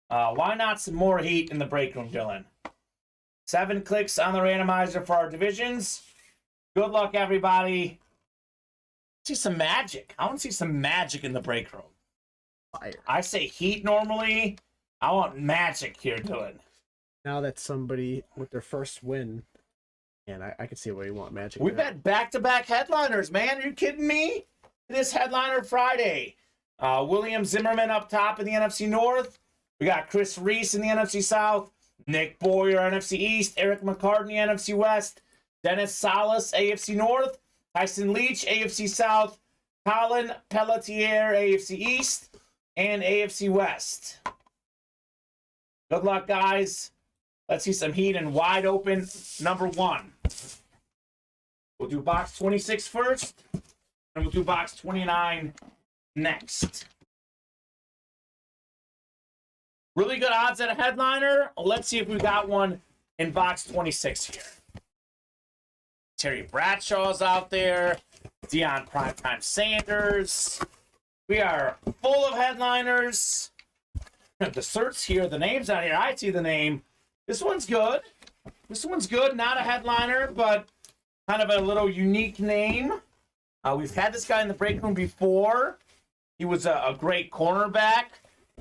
Why not some more heat in the break room, Dylan? 7 clicks on the randomizer for our divisions. Good luck, everybody. See some magic. I want to see some magic in the break room. Fire. I say heat normally. I want magic here, Dylan. Now that somebody with their first win, and I can see why you want magic. We've now. had back-to-back headliners, man. Are you kidding me? This headliner Friday. William Zimmerman up top in the NFC North. We got Chris Reese in the NFC South. Nick Boyer, NFC East. Eric McCartney, NFC West. Dennis Salas, AFC North. Tyson Leach, AFC South. Colin Pelletier, AFC East. And AFC West. Good luck, guys. Let's see some heat and wide open number 1. We'll do box 26 first. And we'll do box 29 next. Really good odds at a headliner. Let's see if we got one in box 26 here. Terry Bradshaw's out there. Deion Primetime Sanders. We are full of headliners. The certs here, the name's out here. I see the name. This one's good. This one's good. Not a headliner, but kind of a little unique name. We've had this guy in the break room before. He was a great cornerback,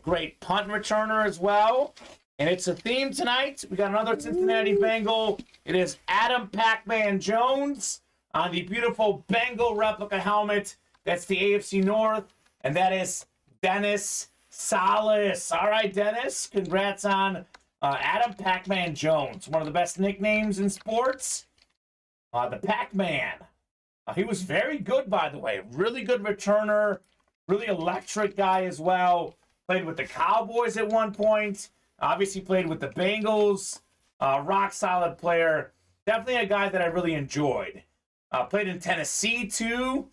great punt returner as well. And it's a theme tonight. We got another Cincinnati Bengal. It is Adam Pac-Man Jones on the beautiful Bengal replica helmet. That's the AFC North. And that is Dennis Salas. All right, Dennis. Congrats on Adam Pac-Man Jones. One of the best nicknames in sports. The Pac-Man. He was very good, by the way. Really good returner. Really electric guy as well. Played with the Cowboys at one point. Obviously played with the Bengals. Rock solid player. Definitely a guy that I really enjoyed. Played in Tennessee too.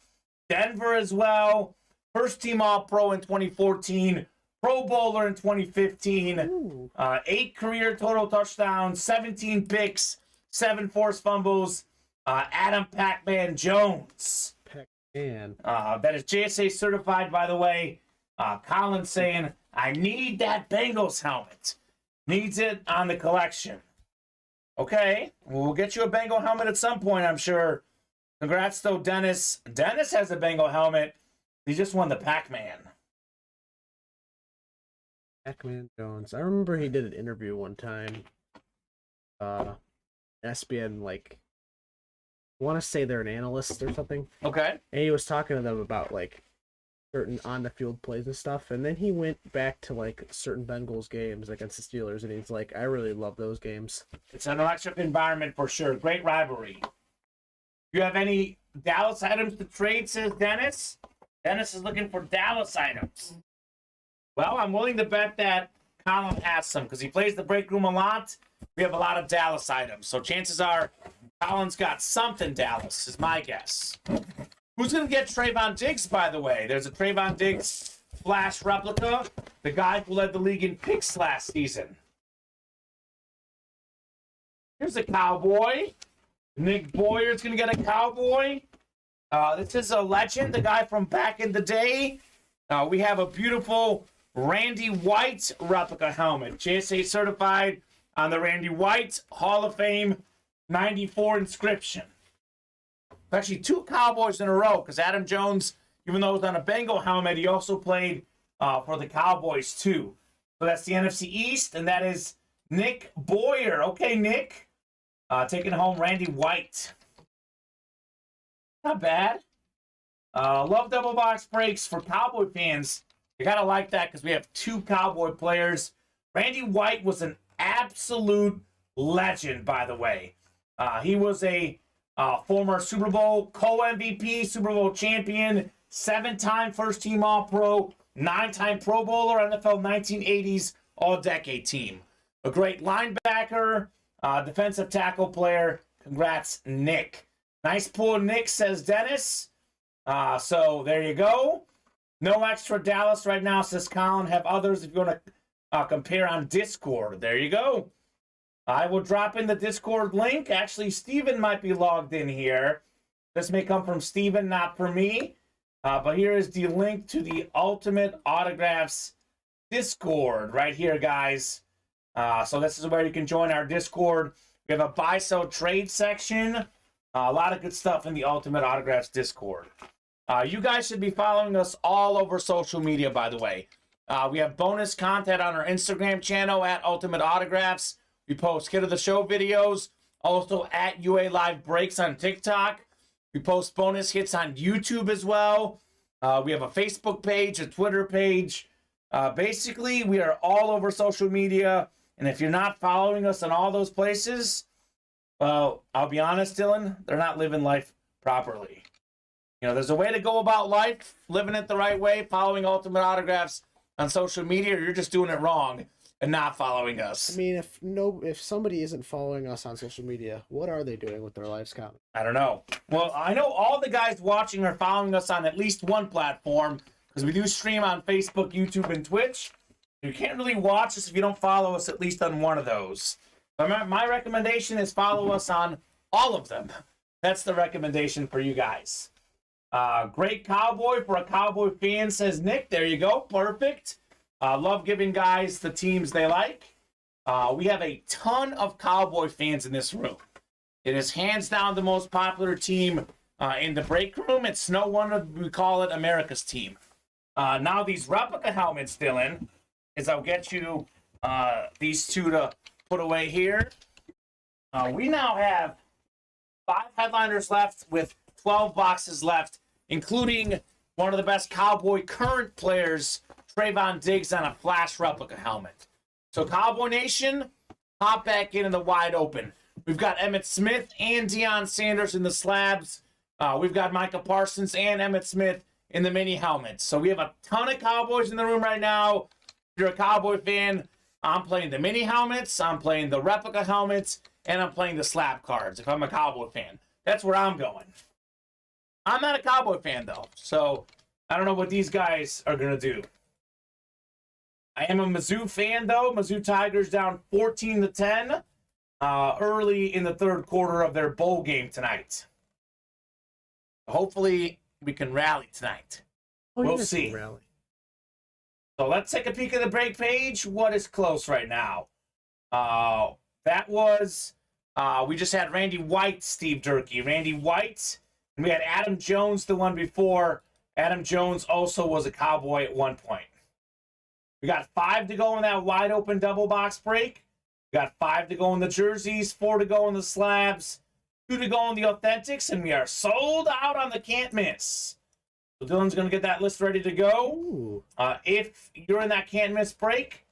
Denver as well. First team All-Pro in 2014. Pro Bowler in 2015. 8 career total touchdowns. 17 picks. 7 forced fumbles. Adam Pac-Man Jones. Pac-Man. That is JSA certified, by the way. Colin saying, I need that Bengals helmet. Needs it on the collection. Okay, we'll get you a Bengal helmet at some point, I'm sure. Congrats, though, Dennis. Dennis has a Bengal helmet. He just won the Pac-Man. Pac-Man Jones. I remember he did an interview one time. SBN, like, I want to say they're an analyst or something. Okay. And he was talking to them about, like, certain on-the-field plays and stuff. And then he went back to, like, certain Bengals games against the Steelers. And he's like, I really love those games. It's an electric environment for sure. Great rivalry. You have any Dallas items to trade, says Dennis? Dennis is looking for Dallas items. Well, I'm willing to bet that Colin has some because he plays the break room a lot. We have a lot of Dallas items. So chances are Colin's got something Dallas, is my guess. Who's going to get Trayvon Diggs, by the way? There's a Trayvon Diggs Flash replica. The guy who led the league in picks last season. Here's a Cowboy. Nick Boyer's going to get a Cowboy. This is a legend, the guy from back in the day. We have a beautiful Randy White replica helmet. JSA certified on the Randy White Hall of Fame 94 inscription. Actually, 2 Cowboys in a row because Adam Jones Even though it was on a Bengal helmet, he also played for the Cowboys too. So that's the NFC East, and that is Nick Boyer. Okay, Nick. Taking home Randy White. Not bad. Love double box breaks for Cowboy fans. You gotta like that because we have 2 Cowboy players. Randy White was an absolute legend, by the way. He was a former Super Bowl co-MVP, Super Bowl champion, 7-time first-team All-Pro, 9-time Pro Bowler, NFL 1980s All-Decade team. A great linebacker, defensive tackle player. Congrats, Nick. Nice pull, Nick, says Dennis. So there you go. No extra Dallas right now, says Colin. Have others if you want to compare on Discord. There you go. I will drop in the Discord link. Actually, Steven might be logged in here. This may come from Steven, not from me. But here is the link to the Ultimate Autographs Discord right here, guys. So this is where you can join our Discord. We have a buy, sell, trade section. A lot of good stuff in the Ultimate Autographs Discord. You guys should be following us all over social media, by the way. We have bonus content on our Instagram channel at Ultimate Autographs. We post Hit of the Show videos. Also at UA Live Breaks on TikTok. We post bonus hits on YouTube as well. We have a Facebook page, a Twitter page. Basically, we are all over social media. And if you're not following us in all those places, well, I'll be honest, Dylan, they're not living life properly. You know, there's a way to go about life, living it the right way, following Ultimate Autographs on social media, or you're just doing it wrong and not following us. I mean, if somebody isn't following us on social media, what are they doing with their lives, Colin? I don't know. Well, I know all the guys watching are following us on at least one platform because we do stream on Facebook, YouTube, and Twitch. You can't really watch us if you don't follow us at least on one of those. But my recommendation is follow us on all of them. That's the recommendation for you guys. Great Cowboy for a Cowboy fan, says Nick. There you go. Perfect. Love giving guys the teams they like. We have a ton of Cowboy fans in this room. It is hands down the most popular team in the break room. It's no wonder we call it America's team. Now these replica helmets, Dylan, is I'll get you these 2 to put away here. We now have 5 headliners left with 12 boxes left, including one of the best Cowboy current players, Trayvon Diggs, on a flash replica helmet. So Cowboy Nation, hop back in the wide open. We've got Emmitt Smith and Deion Sanders in the slabs. We've got Micah Parsons and Emmitt Smith in the mini helmets. So we have a ton of Cowboys in the room right now. If you're a Cowboy fan, I'm playing the mini helmets, I'm playing the replica helmets, and I'm playing the slab cards if I'm a Cowboy fan. That's where I'm going. I'm not a Cowboy fan, though, so I don't know what these guys are going to do. I am a Mizzou fan, though. Mizzou Tigers down 14-10 early in the third quarter of their bowl game tonight. Hopefully, we can rally tonight. We'll see. Rally. So let's take a peek at the break page. What is close right now? That was, we just had Randy White, Steve Durkee. Randy White. And we had Adam Jones the one before. Adam Jones also was a Cowboy at one point. We got 5 to go in that wide open double box break. We got 5 to go in the jerseys, 4 to go in the slabs, 2 to go in the authentics, and we are sold out on the can't miss. So Dylan's going to get that list ready to go. If you're in that can't miss break,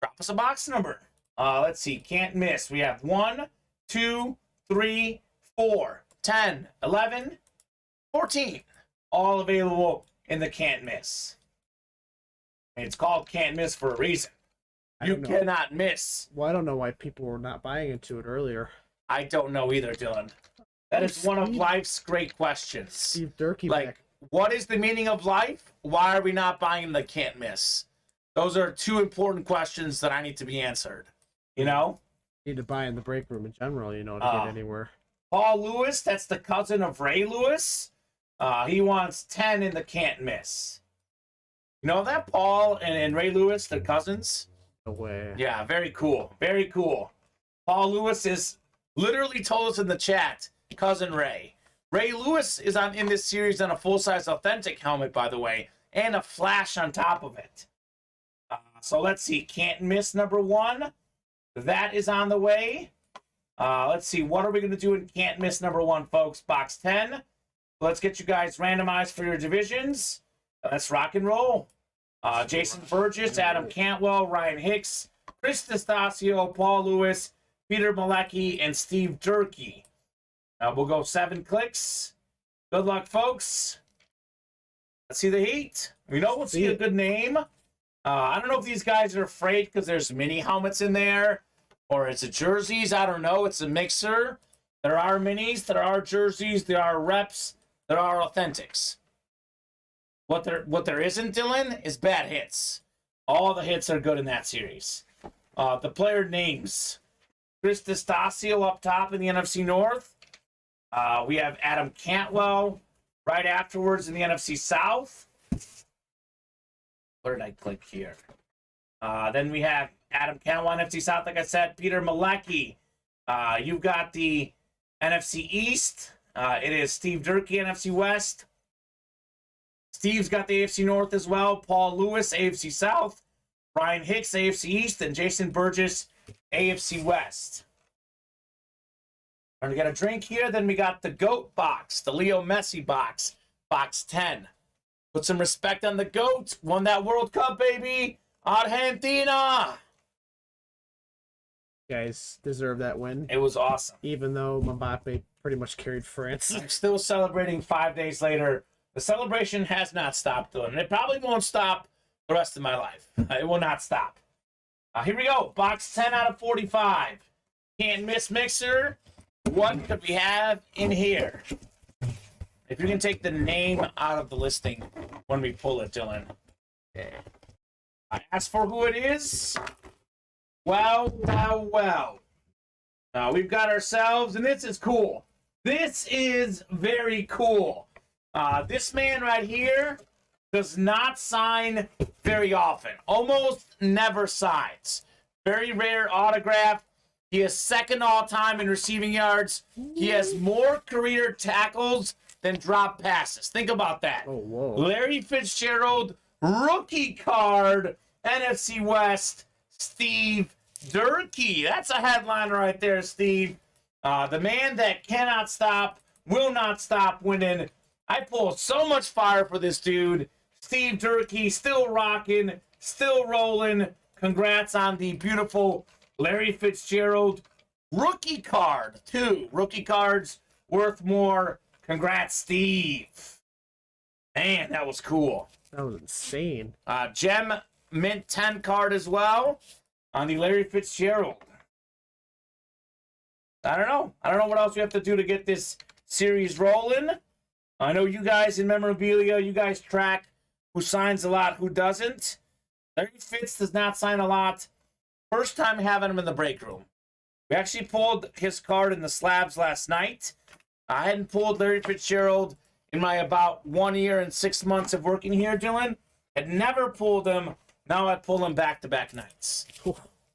drop us a box number. Let's see, can't miss. We have 1, 2, 3, 4, 10, 11, 14. All available in the can't miss. And it's called can't miss for a reason. You cannot miss. Well, I don't know why people were not buying into it earlier. I don't know either, Dylan. That is one of life's great questions. Steve Durkee back. What is the meaning of life? Why are we not buying the can't miss? Those are 2 important questions that I need to be answered. You know? You need to buy in the break room in general, to get anywhere. Paul Lewis, that's the cousin of Ray Lewis. He wants 10 in the can't miss. You know that? Paul and Ray Lewis, they're cousins? No way. Yeah, very cool. Very cool. Paul Lewis is literally told us in the chat, cousin Ray. Ray Lewis is in this series on a full-size authentic helmet, by the way, and a flash on top of it. So let's see. Can't miss number 1. That is on the way. Let's see. What are we going to do in can't miss number 1, folks? Box 10. Let's get you guys randomized for your divisions. Let's rock and roll. Jason Burgess, Adam Cantwell, Ryan Hicks, Chris D'Estasio, Paul Lewis, Peter Malecki, and Steve Durkee. We'll go 7 clicks. Good luck, folks. Let's see the heat. We know we'll see a good name. I don't know if these guys are afraid because there's mini helmets in there, or it's a jerseys. I don't know. It's a mixer. There are minis. There are jerseys. There are reps. There are authentics. What there isn't, Dylan, is bad hits. All the hits are good in that series. The player names. Chris D'Estasio up top in the NFC North. We have Adam Cantwell right afterwards in the NFC South. Where did I click here? Then we have Adam Cantwell, NFC South, like I said. Peter Malecki. You've got the NFC East. It is Steve Durkee, NFC West. Steve's got the AFC North as well. Paul Lewis, AFC South. Ryan Hicks, AFC East. And Jason Burgess, AFC West. We're going to get a drink here. Then we got the GOAT box, the Leo Messi box, box 10. Put some respect on the GOAT. Won that World Cup, baby. Argentina. Guys deserve that win. It was awesome. Even though Mbappe pretty much carried France. I'm still celebrating 5 days later. The celebration has not stopped, and it probably won't stop the rest of my life. It will not stop. Here we go. Box 10 out of 45. Can't miss mixer. What could we have in here? If you can take the name out of the listing when we pull it, Dylan. I asked for who it is. Well. We've got ourselves, and this is cool. This is very cool. This man right here does not sign very often. Almost never signs. Very rare autograph. He is second all-time in receiving yards. He has more career tackles than drop passes. Think about that. Oh, whoa. Larry Fitzgerald, rookie card, NFC West, Steve Durkee. That's a headline right there, Steve. The man that cannot stop, will not stop winning. I pull so much fire for this dude. Steve Durkee, still rocking, still rolling. Congrats on the beautiful Larry Fitzgerald rookie card, too. Rookie cards worth more. Congrats, Steve. Man, that was cool. That was insane. Gem Mint 10 card as well on the Larry Fitzgerald. I don't know what else we have to do to get this series rolling. I know you guys in Memorabilia, you guys track who signs a lot, who doesn't. Larry Fitz does not sign a lot. First time having him in the break room. We actually pulled his card in the slabs last night. I hadn't pulled Larry Fitzgerald in my about 1 year and 6 months of working here, Dylan. Had never pulled him. Now I pull him back-to-back nights.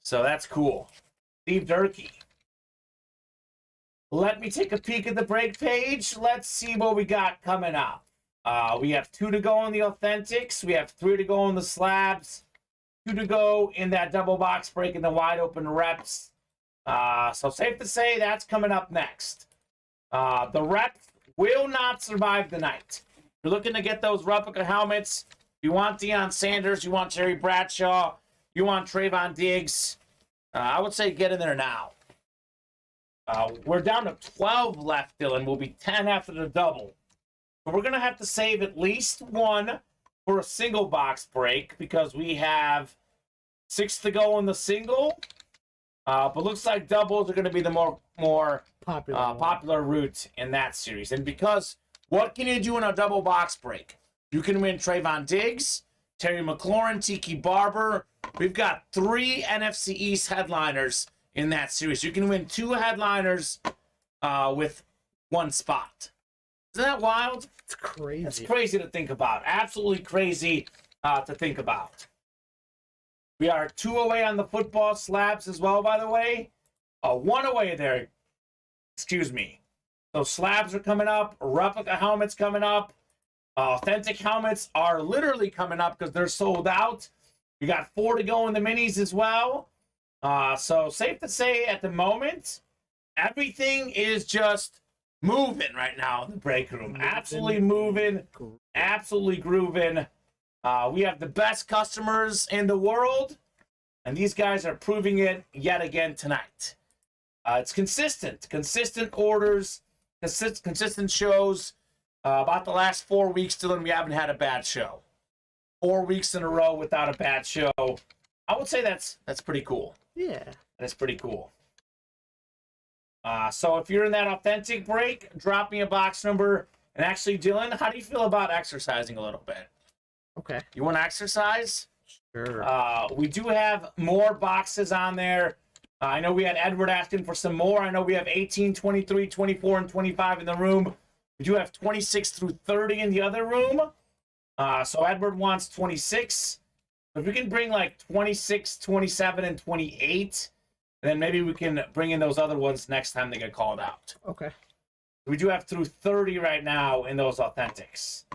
So that's cool. Steve Durkee. Let me take a peek at the break page. Let's see what we got coming up. We have 2 to go on the Authentics. We have 3 to go on the slabs. 2 to go in that double box break in the wide open reps. So safe to say that's coming up next. The rep will not survive the night. If you're looking to get those replica helmets, you want Deion Sanders, you want Jerry Bradshaw, you want Trayvon Diggs, I would say get in there now. We're down to 12 left, Dylan. We'll be 10 after the double. But we're going to have to save at least 1 for a single box break because we have 6 to go on the single. But looks like doubles are going to be the more popular route in that series. And because what can you do in a double box break? You can win Trayvon Diggs, Terry McLaurin, Tiki Barber. We've got 3 NFC East headliners in that series. You can win 2 headliners with 1 spot. Isn't that wild? It's crazy. It's crazy to think about. Absolutely crazy to think about. We are 2 away on the football slabs as well, by the way. 1 away there. Excuse me. So slabs are coming up, replica helmets coming up, authentic helmets are literally coming up because they're sold out. We got 4 to go in the minis as well. So safe to say at the moment, everything is just moving right now in the break room. Absolutely moving, absolutely grooving. We have the best customers in the world, and these guys are proving it yet again tonight. It's consistent orders, consistent shows. About the last 4 weeks, Dylan, we haven't had a bad show. 4 weeks in a row without a bad show. I would say that's pretty cool. Yeah. That's pretty cool. So if you're in that authentic break, drop me a box number. And actually, Dylan, how do you feel about exercising a little bit? Okay. You want to exercise? Sure. We do have more boxes on there. I know we had Edward asking for some more. I know we have 18, 23, 24, and 25 in the room. We do have 26 through 30 in the other room. So Edward wants 26. If we can bring like 26, 27, and 28, then maybe we can bring in those other ones next time they get called out. Okay. We do have through 30 right now in those authentics.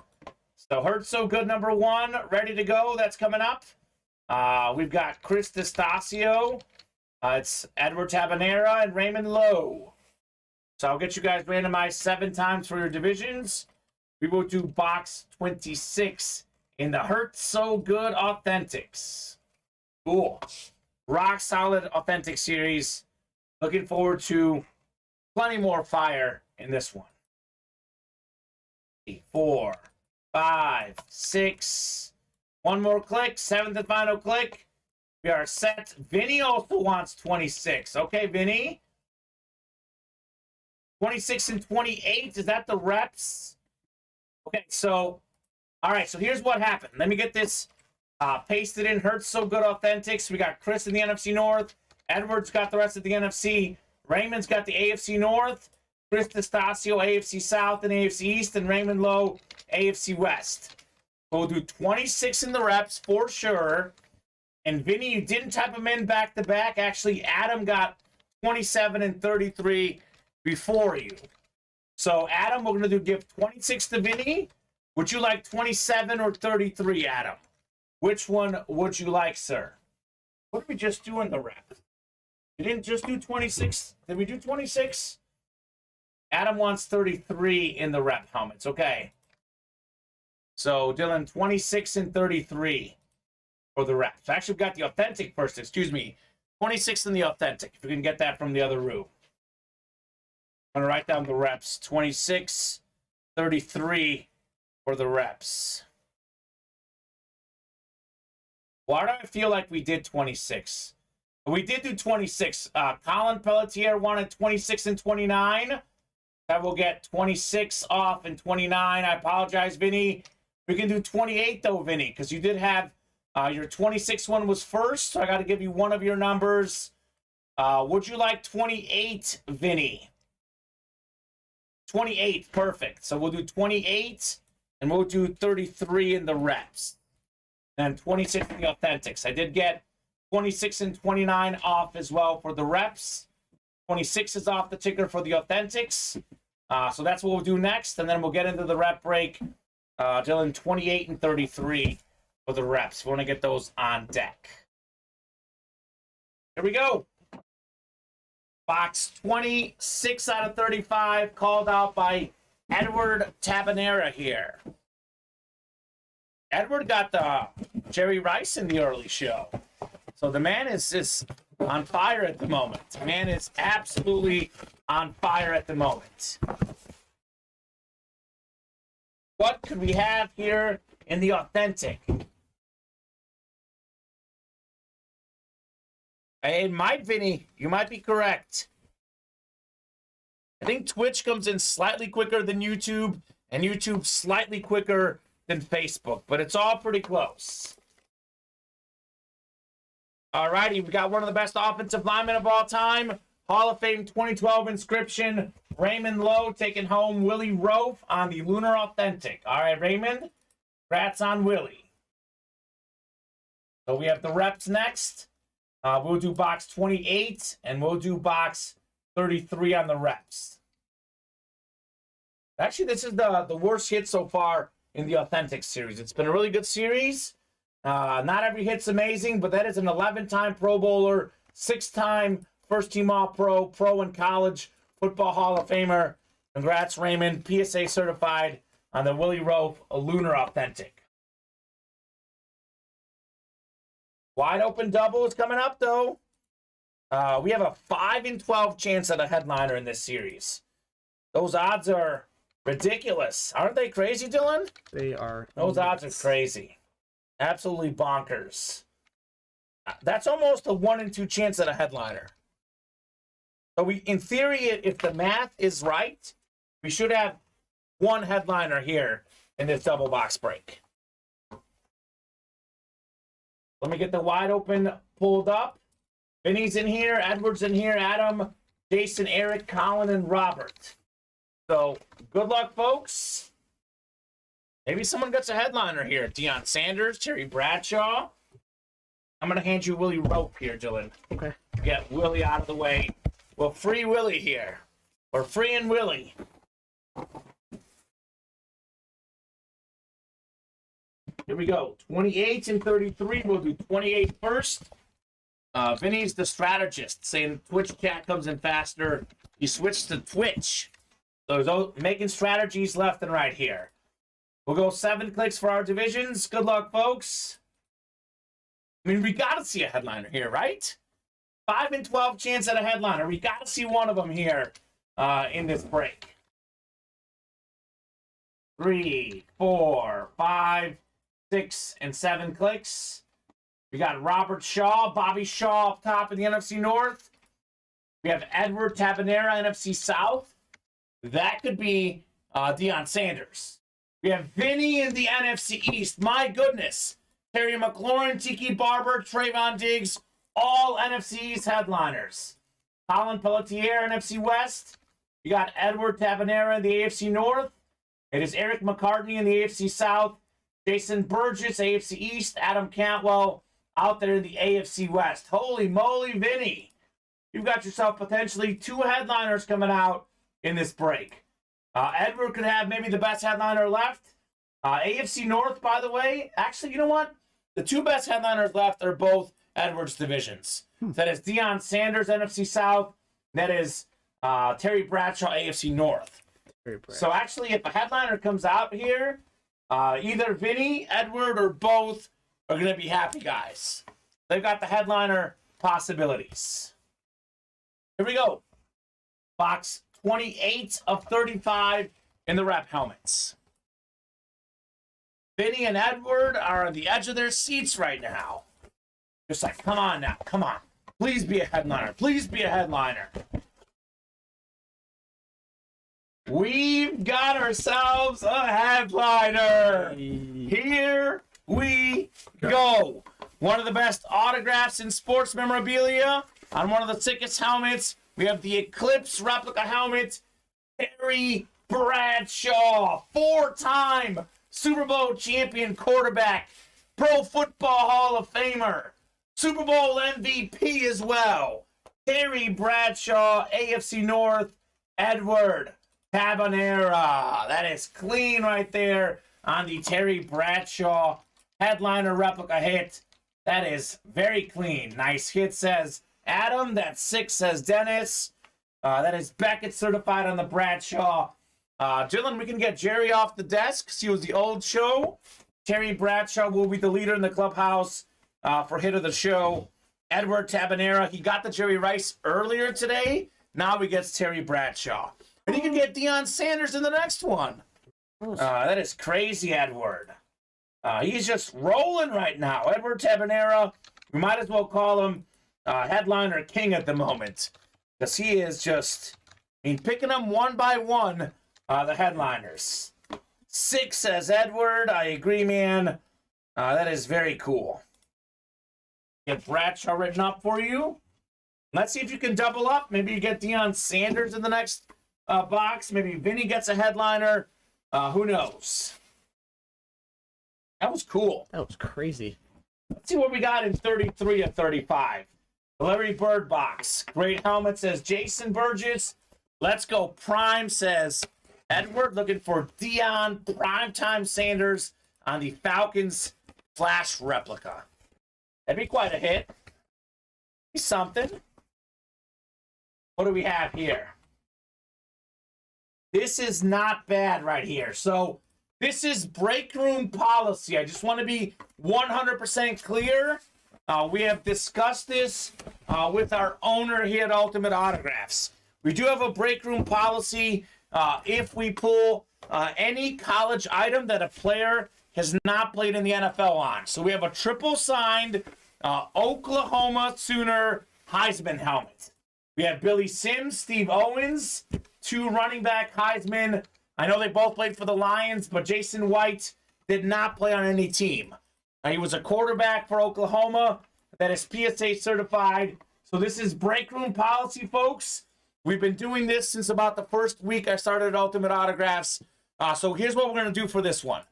So Hurt So Good #1, ready to go. That's coming up. We've got Chris D'Estacio. It's Edward Tabanera and Raymond Lowe. So I'll get you guys randomized 7 times for your divisions. We will do box 26 in the Hurt So Good Authentics. Cool. Rock solid authentic series. Looking forward to plenty more fire in this one. 4, 5, 6. One more click. 7th and final click. We are set. Vinny also wants 26. Okay, Vinny. 26 and 28. Is that the reps? Okay, so, all right, so here's what happened. Let me get this pasted in. Hurts So Good Authentics. We got Chris in the NFC North. Edward's got the rest of the NFC. Raymond's got the AFC North. Chris D'Estacio, AFC South and AFC East. And Raymond Lowe, AFC West. We'll do 26 in the reps for sure. And Vinny, you didn't type them in back-to-back. Actually, Adam got 27 and 33 before you. So, Adam, we're going to give 26 to Vinny. Would you like 27 or 33, Adam? Which one would you like, sir? What did we just do in the rep? We didn't just do 26? Did we do 26? Adam wants 33 in the rep helmets. Okay. So, Dylan, 26 and 33 for the reps. Actually, we've got the authentic first. Excuse me. 26 in the authentic. If we can get that from the other room. I'm going to write down the reps. 26, 33 for the reps. Why do I feel like we did 26? We did do 26. Colin Pelletier wanted 26 and 29. That will get 26 off and 29. I apologize, Vinny. We can do 28, though, Vinny, because you did have your 26 one was first, so I got to give you one of your numbers. Would you like 28, Vinny? 28, perfect. So we'll do 28, and we'll do 33 in the reps. And 26 in the authentics. I did get 26 and 29 off as well for the reps. 26 is off the ticker for the authentics. So that's what we'll do next, and then we'll get into the rep break. Dylan, 28 and 33 for the reps. We want to get those on deck. Here we go. Box 26 out of 35, called out by Edward Tabanera here. Edward got the Jerry Rice in the early show. So the man is on fire at the moment. The man is absolutely on fire at the moment. What could we have here in the authentic? Hey, Vinny, you might be correct. I think Twitch comes in slightly quicker than YouTube, and YouTube slightly quicker than Facebook, but it's all pretty close. All righty, we got one of the best offensive linemen of all time, Hall of Fame 2012 inscription, Raymond Lowe taking home Willie Rofe on the Lunar Authentic. All right, Raymond, congrats on Willie. So we have the reps next. We'll do box 28, and we'll do box 33 on the reps. Actually, this is the worst hit so far in the Authentic series. It's been a really good series. Not every hit's amazing, but that is an 11-time Pro Bowler, 6-time first-team All-Pro, Pro and College Football Hall of Famer. Congrats, Raymond. PSA certified on the Willie Rope Lunar Authentic. Wide open double is coming up, though. We have a 5 in 12 chance at a headliner in this series. Those odds are ridiculous. Aren't they crazy, Dylan? They are. Those odds are crazy. Absolutely bonkers. That's almost a 1 in 2 chance at a headliner. So in theory, if the math is right, we should have one headliner here in this double box break. Let me get the wide open pulled up. Vinny's in here, Edward's in here, Adam, Jason, Eric, Colin, and Robert. So good luck, folks. Maybe someone gets a headliner here. Deion Sanders, Terry Bradshaw. I'm going to hand you Willie Rope here, Dylan. Okay. Get Willie out of the way. We'll free Willie here. We're freeing Willie. Here we go. 28 and 33. We'll do 28 first. Vinny's the strategist, saying Twitch chat comes in faster. He switched to Twitch. So he's making strategies left and right here. We'll go 7 clicks for our divisions. Good luck, folks. I mean, we got to see a headliner here, right? 5 in 12 chance at a headliner. We got to see one of them here in this break. 3, 4, 5, 6, and 7 clicks. We got Robert Shaw, Bobby Shaw up top in the NFC North. We have Edward Tabanera, NFC South. That could be Deion Sanders. We have Vinny in the NFC East. My goodness. Terry McLaurin, Tiki Barber, Trayvon Diggs, all NFC East headliners. Colin Pelletier, NFC West. You got Edward Tabanera in the AFC North. It is Eric McCartney in the AFC South. Jason Burgess, AFC East. Adam Cantwell out there in the AFC West. Holy moly, Vinny. You've got yourself potentially 2 headliners coming out in this break. Edward could have maybe the best headliner left. AFC North, by the way, actually, you know what? The 2 best headliners left are both Edwards divisions. That is Deion Sanders, NFC South. That is Terry Bradshaw, AFC North. So actually, if a headliner comes out here, either Vinny, Edward, or both are going to be happy guys. They've got the headliner possibilities. Here we go. Box 28 of 35 in the rep helmets. Vinny and Edward are on the edge of their seats right now. Just like, come on now, come on. Please be a headliner. Please be a headliner. We've got ourselves a headliner. Here we go. One of the best autographs in sports memorabilia. On one of the sickest helmets, we have the Eclipse replica helmet. Terry Bradshaw, 4-time Super Bowl champion quarterback, Pro Football Hall of Famer, Super Bowl MVP as well. Terry Bradshaw, AFC North, Edward Tabanera. That is clean right there on the Terry Bradshaw headliner replica hit. That is very clean. Nice hit, says Adam. That 6 says Dennis. That is Beckett certified on the Bradshaw. Dylan, we can get Jerry off the desk. See, it was the old show. Terry Bradshaw will be the leader in the clubhouse for hit of the show. Edward Tabanera, he got the Jerry Rice earlier today. Now he gets Terry Bradshaw. And he can get Deion Sanders in the next one. That is crazy, Edward. He's just rolling right now. Edward Tabanera, we might as well call him headliner king at the moment. Because he is just, I mean, picking them one by one, the headliners. 6 says Edward. I agree, man. That is very cool. Get Bradshaw written up for you. Let's see if you can double up. Maybe you get Deion Sanders in the next box. Maybe Vinny gets a headliner. Who knows? That was cool. That was crazy. Let's see what we got in 33 of 35. The Larry Bird box. Great helmet, says Jason Burgess. Let's go Prime, says Edward looking for Deion Primetime Sanders on the Falcons Flash replica. That'd be quite a hit. Be something. What do we have here? This is not bad right here. So this is break room policy. I just want to be 100% clear. We have discussed this with our owner here at Ultimate Autographs. We do have a break room policy if we pull any college item that a player has not played in the NFL on. So we have a triple signed Oklahoma Sooner Heisman helmet. We have Billy Sims, Steve Owens, 2 running back Heisman. I know they both played for the Lions, but Jason White did not play on any team. He was a quarterback for Oklahoma that is PSA certified. So this is break room policy, folks. We've been doing this since about the first week I started at Ultimate Autographs. So here's what we're going to do for this one.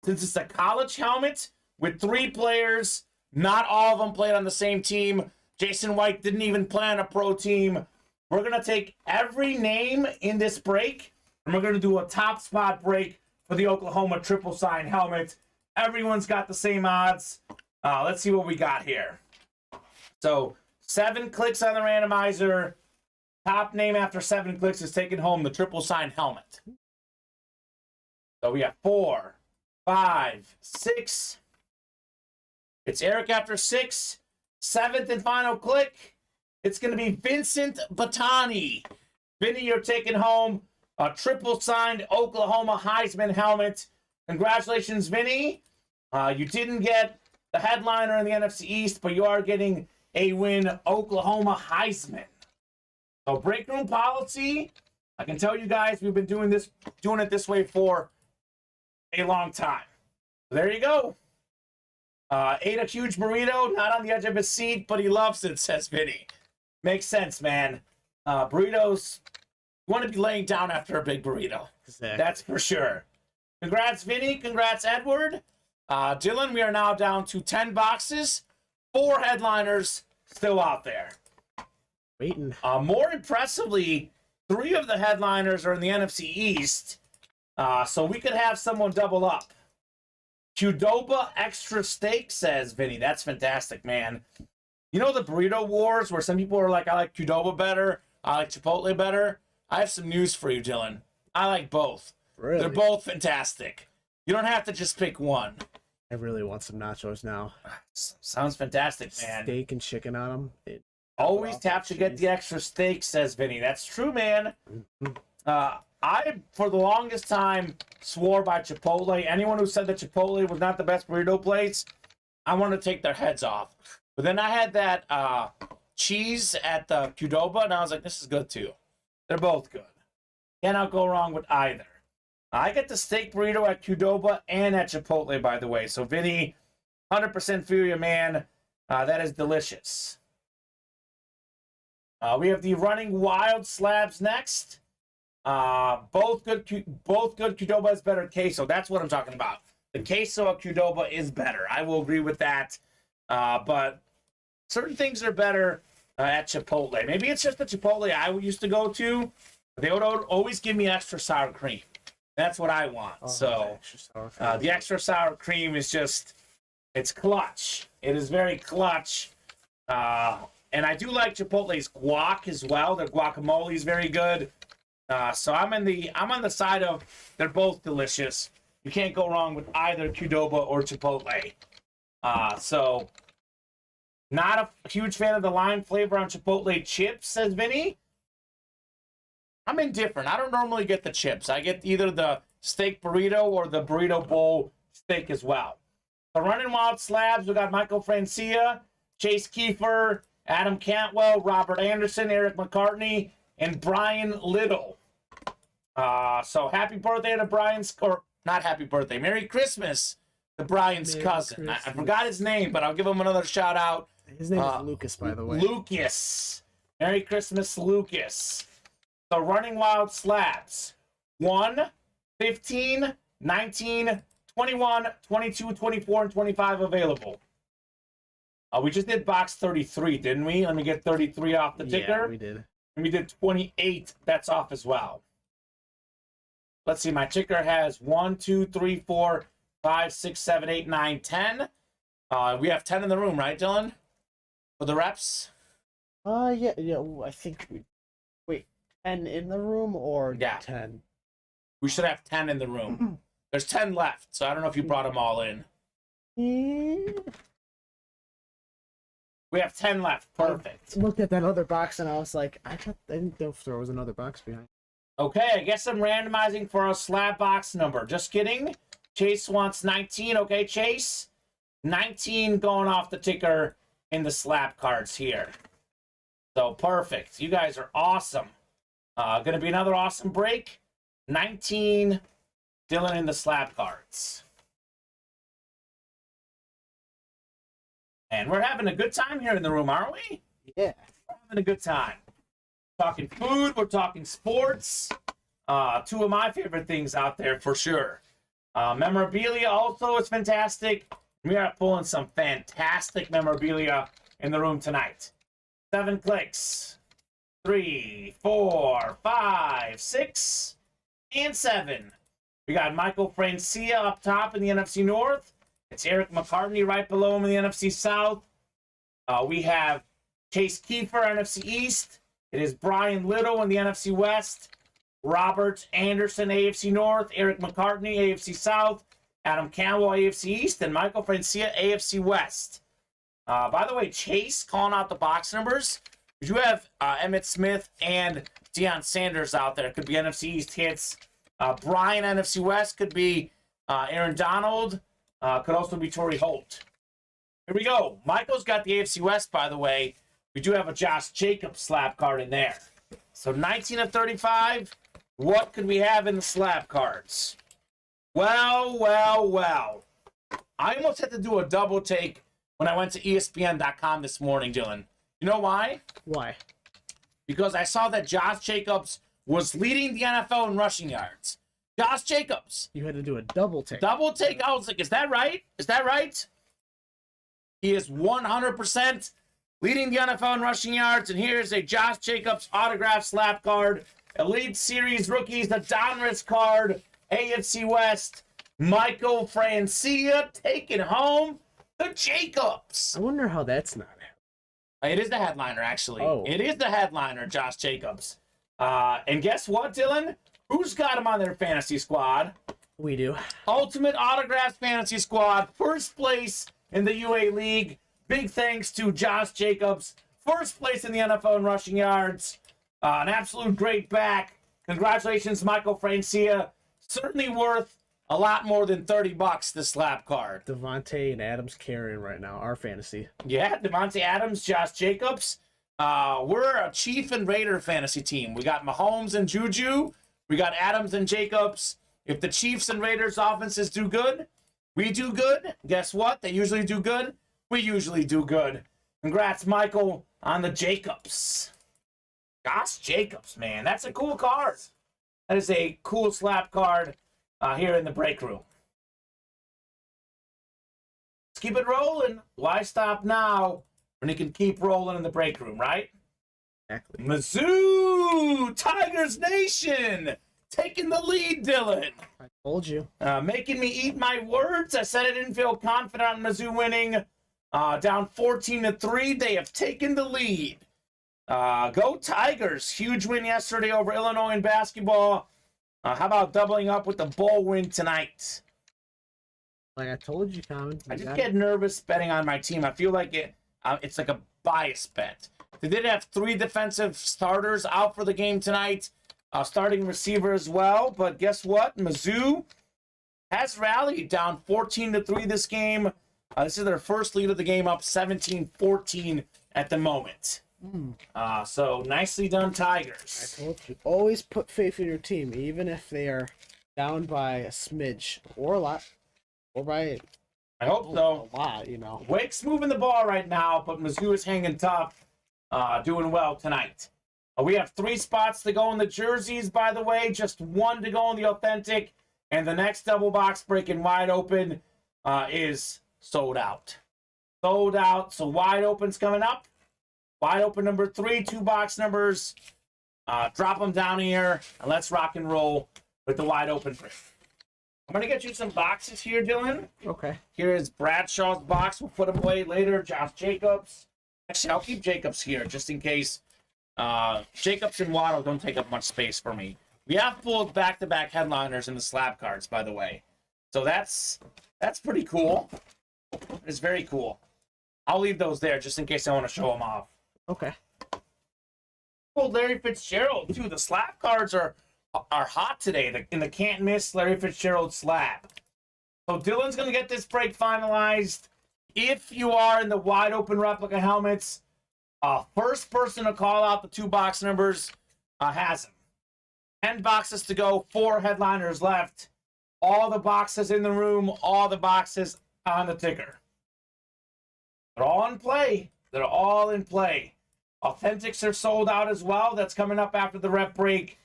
Since it's a college helmet with 3 players, not all of them played on the same team. Jason White didn't even play on a pro team. We're going to take every name in this break, and we're going to do a top spot break for the Oklahoma triple sign helmet. Everyone's got the same odds. Let's see what we got here. So 7 clicks on the randomizer. Top name after 7 clicks is taking home the triple sign helmet. So we have 4, 5, 6. It's Eric after 6. 7th and final click. It's going to be Vincent Batani. Vinny, you're taking home a triple signed Oklahoma Heisman helmet. Congratulations, Vinny. You didn't get the headliner in the NFC East, but you are getting a win Oklahoma Heisman. So break room policy. I can tell you guys we've been doing it this way for a long time. So there you go. Ate a huge burrito, not on the edge of his seat, but he loves it, says Vinny. Makes sense, man. Burritos, you want to be laying down after a big burrito. Exactly. That's for sure. Congrats, Vinny. Congrats, Edward. Dylan, we are now down to 10 boxes. 4 headliners still out there. Waiting. More impressively, 3 of the headliners are in the NFC East. So we could have someone double up. Qdoba extra steak, says Vinny. That's fantastic, man. You know the burrito wars where some people are like, I like Qdoba better, I like Chipotle better? I have some news for you, Dylan. I like both. Really? They're both fantastic. You don't have to just pick one. I really want some nachos now. Sounds fantastic, man. Steak and chicken on them. Always have to get the extra steak, says Vinny. That's true, man. I, for the longest time, swore by Chipotle. Anyone who said that Chipotle was not the best burrito place, I wanted to take their heads off. But then I had that cheese at the Qdoba, and I was like, this is good too. They're both good. Cannot go wrong with either. I get the steak burrito at Qdoba and at Chipotle, by the way. So, Vinny, 100% feel you, man. That is delicious. We have the Running Wild slabs next. Both good. Qdoba is better queso. That's what I'm talking about. The queso at Qdoba is better. I will agree with that. But certain things are better at Chipotle. Maybe it's just the Chipotle I used to go to. They would always give me extra sour cream. That's what I want. So the extra sour cream is just, it's clutch. It is very clutch. And I do like Chipotle's guac as well. Their guacamole is very good. So I'm on the side of they're both delicious. You can't go wrong with either Qdoba or Chipotle. So not a huge fan of the lime flavor on Chipotle chips, says Vinny. I'm indifferent. I don't normally get the chips. I get either the steak burrito or the burrito bowl steak as well. The Running Wild slabs, we got Michael Francia, Chase Kiefer, Adam Cantwell, Robert Anderson, Eric McCartney, and Brian Little. So happy birthday to Brian's, or not happy birthday, Merry Christmas to Brian's cousin. I forgot his name, but I'll give him another shout out. His name is Lucas, by the way. Lucas. Merry Christmas, Lucas. The Running Wild slabs. 1, 15, 19, 21, 22, 24, and 25 available. We just did box 33, didn't we? Let me get 33 off the ticker. Yeah, we did. And we did 28. That's off as well. Let's see. My ticker has 1, 2, 3, 4, 5, 6, 7, 8, 9, 10. We have 10 in the room, right, Dylan? For the reps? Yeah. I think wait, 10 in the room or Yeah. 10? We should have 10 in the room. There's 10 left, so I don't know if you brought them all in. Yeah. We have 10 left. Perfect. I looked at that other box and I was like, I didn't know if there was another box behind. Okay, I guess I'm randomizing for a slab box number. Just kidding. Chase wants 19. Okay, Chase. 19 going off the ticker in the slab cards here. So perfect. You guys are awesome. Going to be another awesome break. 19, Dylan in the slab cards. And we're having a good time here in the room, aren't we? Yeah. We're having a good time. Talking food, we're talking sports. Two of my favorite things out there for sure. Memorabilia also is fantastic. We are pulling some fantastic memorabilia in the room tonight. 7 clicks. 3, 4, 5, 6, and 7. We got Michael Francia up top in the NFC North. It's Eric McCartney right below him in the NFC South. We have Chase Kiefer, NFC East. It is Brian Little in the NFC West. Robert Anderson, AFC North. Eric McCartney, AFC South. Adam Campbell, AFC East. And Michael Francia, AFC West. By the way, Chase calling out the box numbers. You have Emmitt Smith and Deion Sanders out there. Could be NFC East hits. Brian, NFC West. Could be Aaron Donald. Could also be Torrey Holt. Here we go. Michael's got the AFC West, by the way. We do have a Josh Jacobs slab card in there. So 19 of 35. What could we have in the slab cards? Well. I almost had to do a double take when I went to ESPN.com this morning, Dylan. You know why? Why? Because I saw that Josh Jacobs was leading the NFL in rushing yards. Josh Jacobs. You had to do a double take. Double take. I was like, is that right? Is that right? He is 100% leading the NFL in rushing yards. And here's a Josh Jacobs autograph slab card. Elite Series rookies, the Donruss card. AFC West. Michael Francia taking home the Jacobs. I wonder how that's not. It is the headliner, actually. Oh. It is the headliner, Josh Jacobs. And guess what, Dylan? Who's got him on their fantasy squad? We do. Ultimate Autographs Fantasy Squad, first place in the UA League. Big thanks to Josh Jacobs, first place in the NFL in rushing yards. An absolute great back. Congratulations, Michael Francia. Certainly worth a lot more than $30, this slab card. Devontae and Adams carrying right now, our fantasy. Yeah, Devontae Adams, Josh Jacobs. We're a Chief and Raider fantasy team. We got Mahomes and Juju. We got Adams and Jacobs. If the Chiefs and Raiders offenses do good, we do good. Guess what? They usually do good. We usually do good. Congrats, Michael, on the Jacobs. Josh Jacobs, man. That's a cool card. That is a cool slap card here in the break room. Let's keep it rolling. Why stop now when you can keep rolling in the break room, right? Exactly. Mizzou! Tigers Nation! Taking the lead, Dylan. I told you. Making me eat my words. I said I didn't feel confident on Mizzou winning. Down 14-3. They have taken the lead. Go Tigers. Huge win yesterday over Illinois in basketball. How about doubling up with the bowl win tonight? Like I told you, Kamen. I just get nervous betting on my team. I feel like it's like a bias bet. They did have 3 defensive starters out for the game tonight. Starting receiver as well. But guess what? Mizzou has rallied down 14-3 this game. This is their first lead of the game, up 17-14 at the moment. So nicely done, Tigers. I told you. Always put faith in your team, even if they are down by a smidge or a lot. Or by I hope so. a lot, you know. Wake's moving the ball right now, but Mizzou is hanging tough, doing well tonight. We have 3 spots to go in the jerseys, by the way. Just 1 to go in the authentic. And the next double box breaking wide open is sold out. Sold out. So wide open's coming up. Wide open number 3, 2 box numbers. Drop them down here, and let's rock and roll with the wide open break. I'm going to get you some boxes here, Dylan. Okay. Here is Bradshaw's box. We'll put him away later. Josh Jacobs. Actually, I'll keep Jacobs here just in case. Jacobs and Waddle don't take up much space for me. We have pulled back-to-back headliners in the slab cards, by the way. So that's pretty cool. It's very cool. I'll leave those there just in case I want to show them off. Okay. Well, Larry Fitzgerald, too. The slab cards are hot today in the can't miss Larry Fitzgerald slab. So Dylan's going to get this break finalized. If you are in the wide open replica helmets, first person to call out the 2 box numbers has them. 10 boxes to go, 4 headliners left. All the boxes in the room, all the boxes on the ticker. They're all in play. They're all in play. Authentics are sold out as well. That's coming up after the rep break.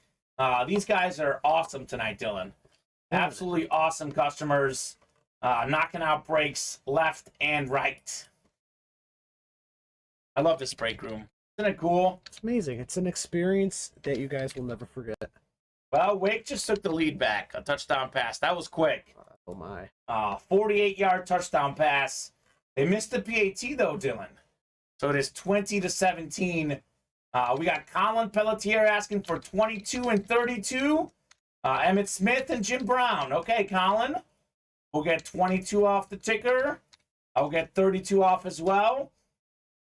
These guys are awesome tonight, Dylan. Absolutely awesome customers. Knocking out breaks left and right. I love this break room. Isn't it cool? It's amazing. It's an experience that you guys will never forget. Well, Wake just took the lead back. A touchdown pass. That was quick. Oh, my. 48-yard touchdown pass. They missed the PAT, though, Dylan. So it is 20-17. We got Colin Pelletier asking for 22 and 32. Emmett Smith and Jim Brown. Okay, Colin. We'll get 22 off the ticker. I'll get 32 off as well.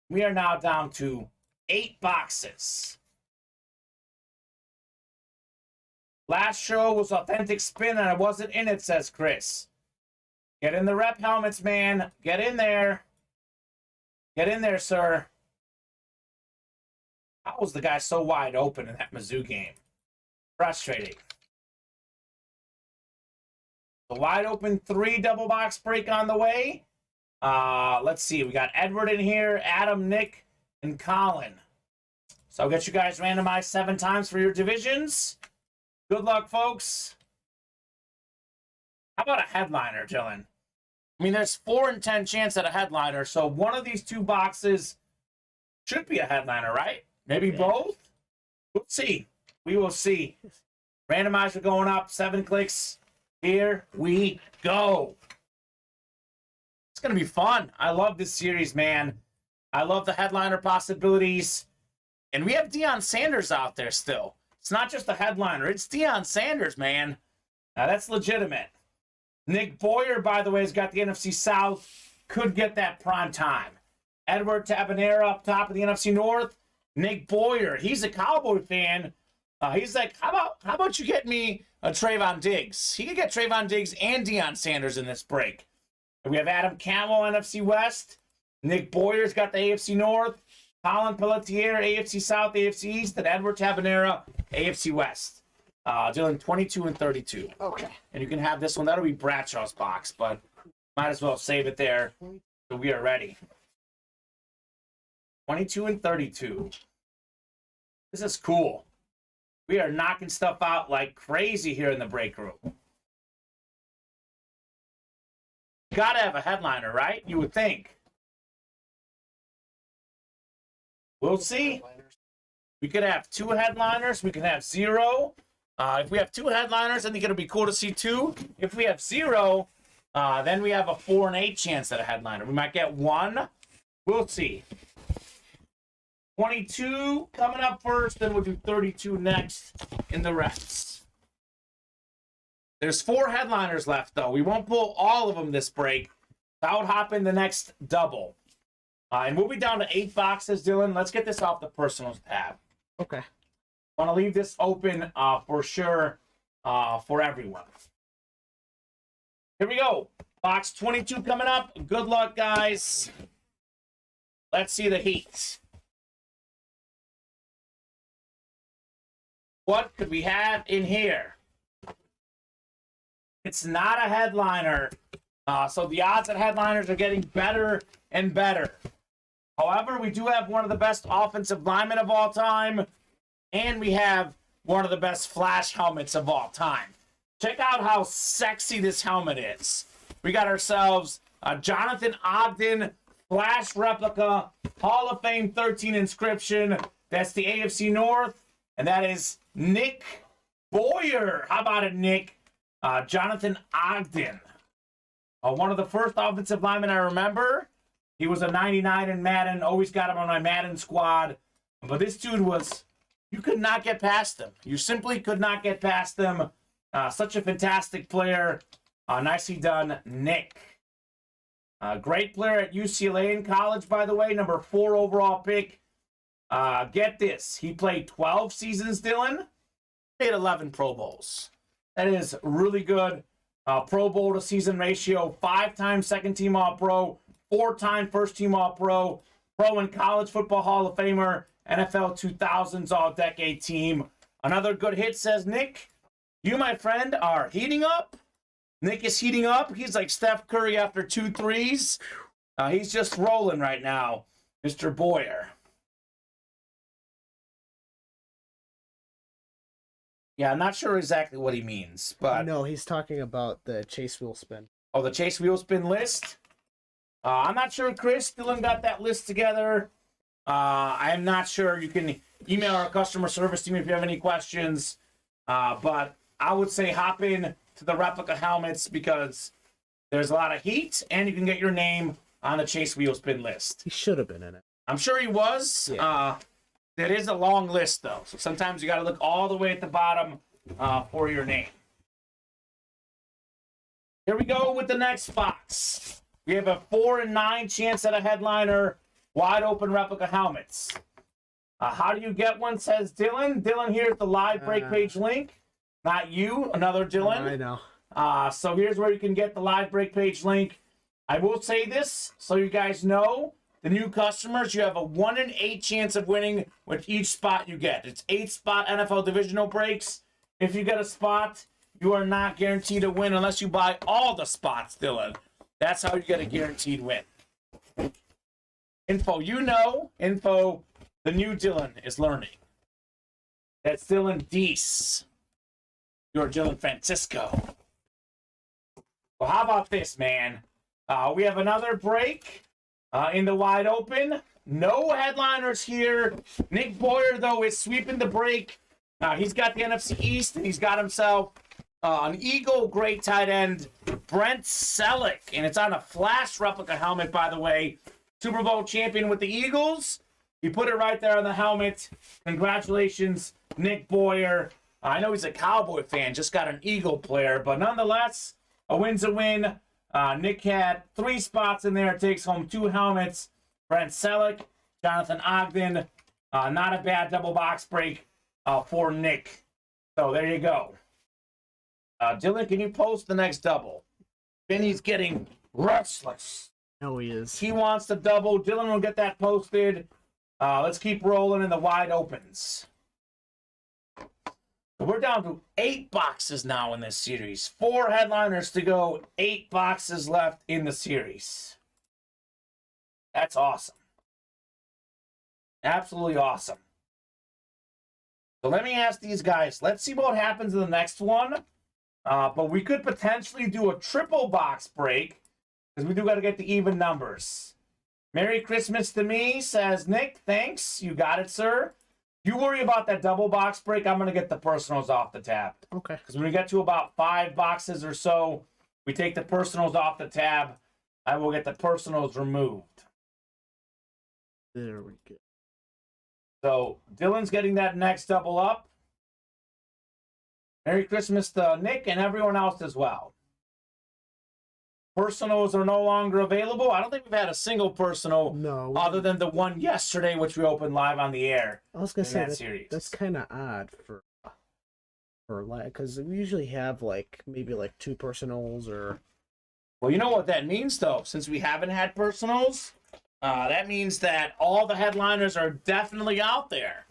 We are now down to 8 boxes. Last show was Authentic Spin, and I wasn't in it, says Chris. Get in the rep helmets, man. Get in there. Get in there, sir. How was the guy so wide open in that Mizzou game? Frustrating. The wide open 3 double box break on the way. Let's see. We got Edward in here, Adam, Nick, and Colin. So I'll get you guys randomized 7 times for your divisions. Good luck, folks. How about a headliner, Dylan? I mean, there's 4 in 10 chance at a headliner, so one of these 2 boxes should be a headliner, right? Maybe both? We'll see. We will see. Randomizer going up, 7 clicks. Here we go. It's going to be fun. I love this series, man. I love the headliner possibilities. And we have Deion Sanders out there still. It's not just a headliner. It's Deion Sanders, man. Now, that's legitimate. Nick Boyer, by the way, has got the NFC South. Could get that prime time. Edward Tabanera up top of the NFC North. Nick Boyer, he's a Cowboy fan. He's like, how about you get me a Trayvon Diggs? He could get Trayvon Diggs and Deion Sanders in this break. And we have Adam Campbell, NFC West. Nick Boyer's got the AFC North. Colin Pelletier, AFC South, AFC East. And Edward Tabanera, AFC West. Dylan, 22 and 32. Okay. And you can have this one. That'll be Bradshaw's box, but might as well save it there so we are ready. 22 and 32. This is cool. We are knocking stuff out like crazy here in the break room. Gotta have a headliner, right? You would think. We'll see. We could have 2 headliners. We could have 0. If we have 2 headliners, I think it'll be cool to see 2. If we have 0, then we have a 4 and 8 chance at a headliner. We might get 1. We'll see. 22 coming up first, then we'll do 32 next in the rest. There's 4 headliners left, though. We won't pull all of them this break. That would hop in the next double. And we'll be down to 8 boxes, Dylan. Let's get this off the personals tab. Okay. I want to leave this open for sure for everyone. Here we go. Box 22 coming up. Good luck, guys. Let's see the heat. What could we have in here? It's not a headliner. So the odds at headliners are getting better and better. However, we do have one of the best offensive linemen of all time. And we have one of the best flash helmets of all time. Check out how sexy this helmet is. We got ourselves a Jonathan Ogden flash replica Hall of Fame 13 inscription. That's the AFC North. And that is Nick Boyer. How about it, Nick? Jonathan Ogden. One of the first offensive linemen I remember. He was a 99 in Madden. Always got him on my Madden squad. But this dude was, you could not get past him. You simply could not get past him. Such a fantastic player. Nicely done, Nick. Great player at UCLA in college, by the way. Number 4 overall pick. Get this. He played 12 seasons, Dylan. Played 11 Pro Bowls. That is really good. Pro Bowl to season ratio. 5-time second team All-Pro. 4-time first team All-Pro. Pro and College Football Hall of Famer. NFL 2000s All-Decade Team. Another good hit, says Nick. You, my friend, are heating up. Nick is heating up. He's like Steph Curry after 2 threes. He's just rolling right now, Mr. Boyer. Yeah, I'm not sure exactly what he means, but... No, he's talking about the chase wheel spin. Oh, the chase wheel spin list? I'm not sure, Chris. Dylan got that list together. I am not sure. You can email our customer service team if you have any questions. But I would say hop in to the replica helmets because there's a lot of heat, and you can get your name on the chase wheel spin list. He should have been in it. I'm sure he was. Yeah. It is a long list, though. So sometimes you got to look all the way at the bottom for your name. Here we go with the next box. We have a 4 in 9 chance at a headliner. Wide open replica helmets. How do you get one, says Dylan. Dylan, here's the live break page link. Not you, another Dylan. I know. So here's where you can get the live break page link. I will say this so you guys know. The new customers, you have a 1 in 8 chance of winning with each spot you get. It's 8-spot NFL divisional breaks. If you get a spot, you are not guaranteed to win unless you buy all the spots, Dylan. That's how you get a guaranteed win. Info you know, info the new Dylan is learning. That's Dylan Deese. You're Dylan Francisco. Well, how about this, man? We have another break in the wide open. No headliners here. Nick Boyer, though, is sweeping the break. He's got the NFC East, and he's got himself an Eagle great tight end, Brent Selleck. And it's on a flash replica helmet, by the way. Super Bowl champion with the Eagles. He put it right there on the helmet. Congratulations, Nick Boyer. I know he's a Cowboy fan, just got an Eagle player, but nonetheless, a win's a win. Nick had 3 spots in there, takes home 2 helmets. Brent Selleck, Jonathan Ogden. Not a bad double box break for Nick. So there you go. Dylan, can you post the next double? Benny's getting restless. No, he is. He wants the double. Dylan will get that posted. Let's keep rolling in the wide opens. So we're down to 8 boxes now in this series. 4 headliners to go. 8 boxes left in the series. That's awesome. Absolutely awesome. So let me ask these guys. Let's see what happens in the next one. But we could potentially do a triple box break because we do got to get the even numbers. Merry Christmas to me, says Nick. Thanks. You got it, sir. You worry about that double box break. I'm going to get the personals off the tab. Okay. Because when we get to about 5 boxes or so, we take the personals off the tab. I will get the personals removed. There we go. So Dylan's getting that next double up. Merry Christmas to Nick and everyone else as well. Personals are no longer available. I don't think we've had a single personal other than the one yesterday, which we opened live on the air. I was gonna say that's kind of odd for because we usually have maybe 2 personals or. Well, you know what that means though. Since we haven't had personals, that means that all the headliners are definitely out there.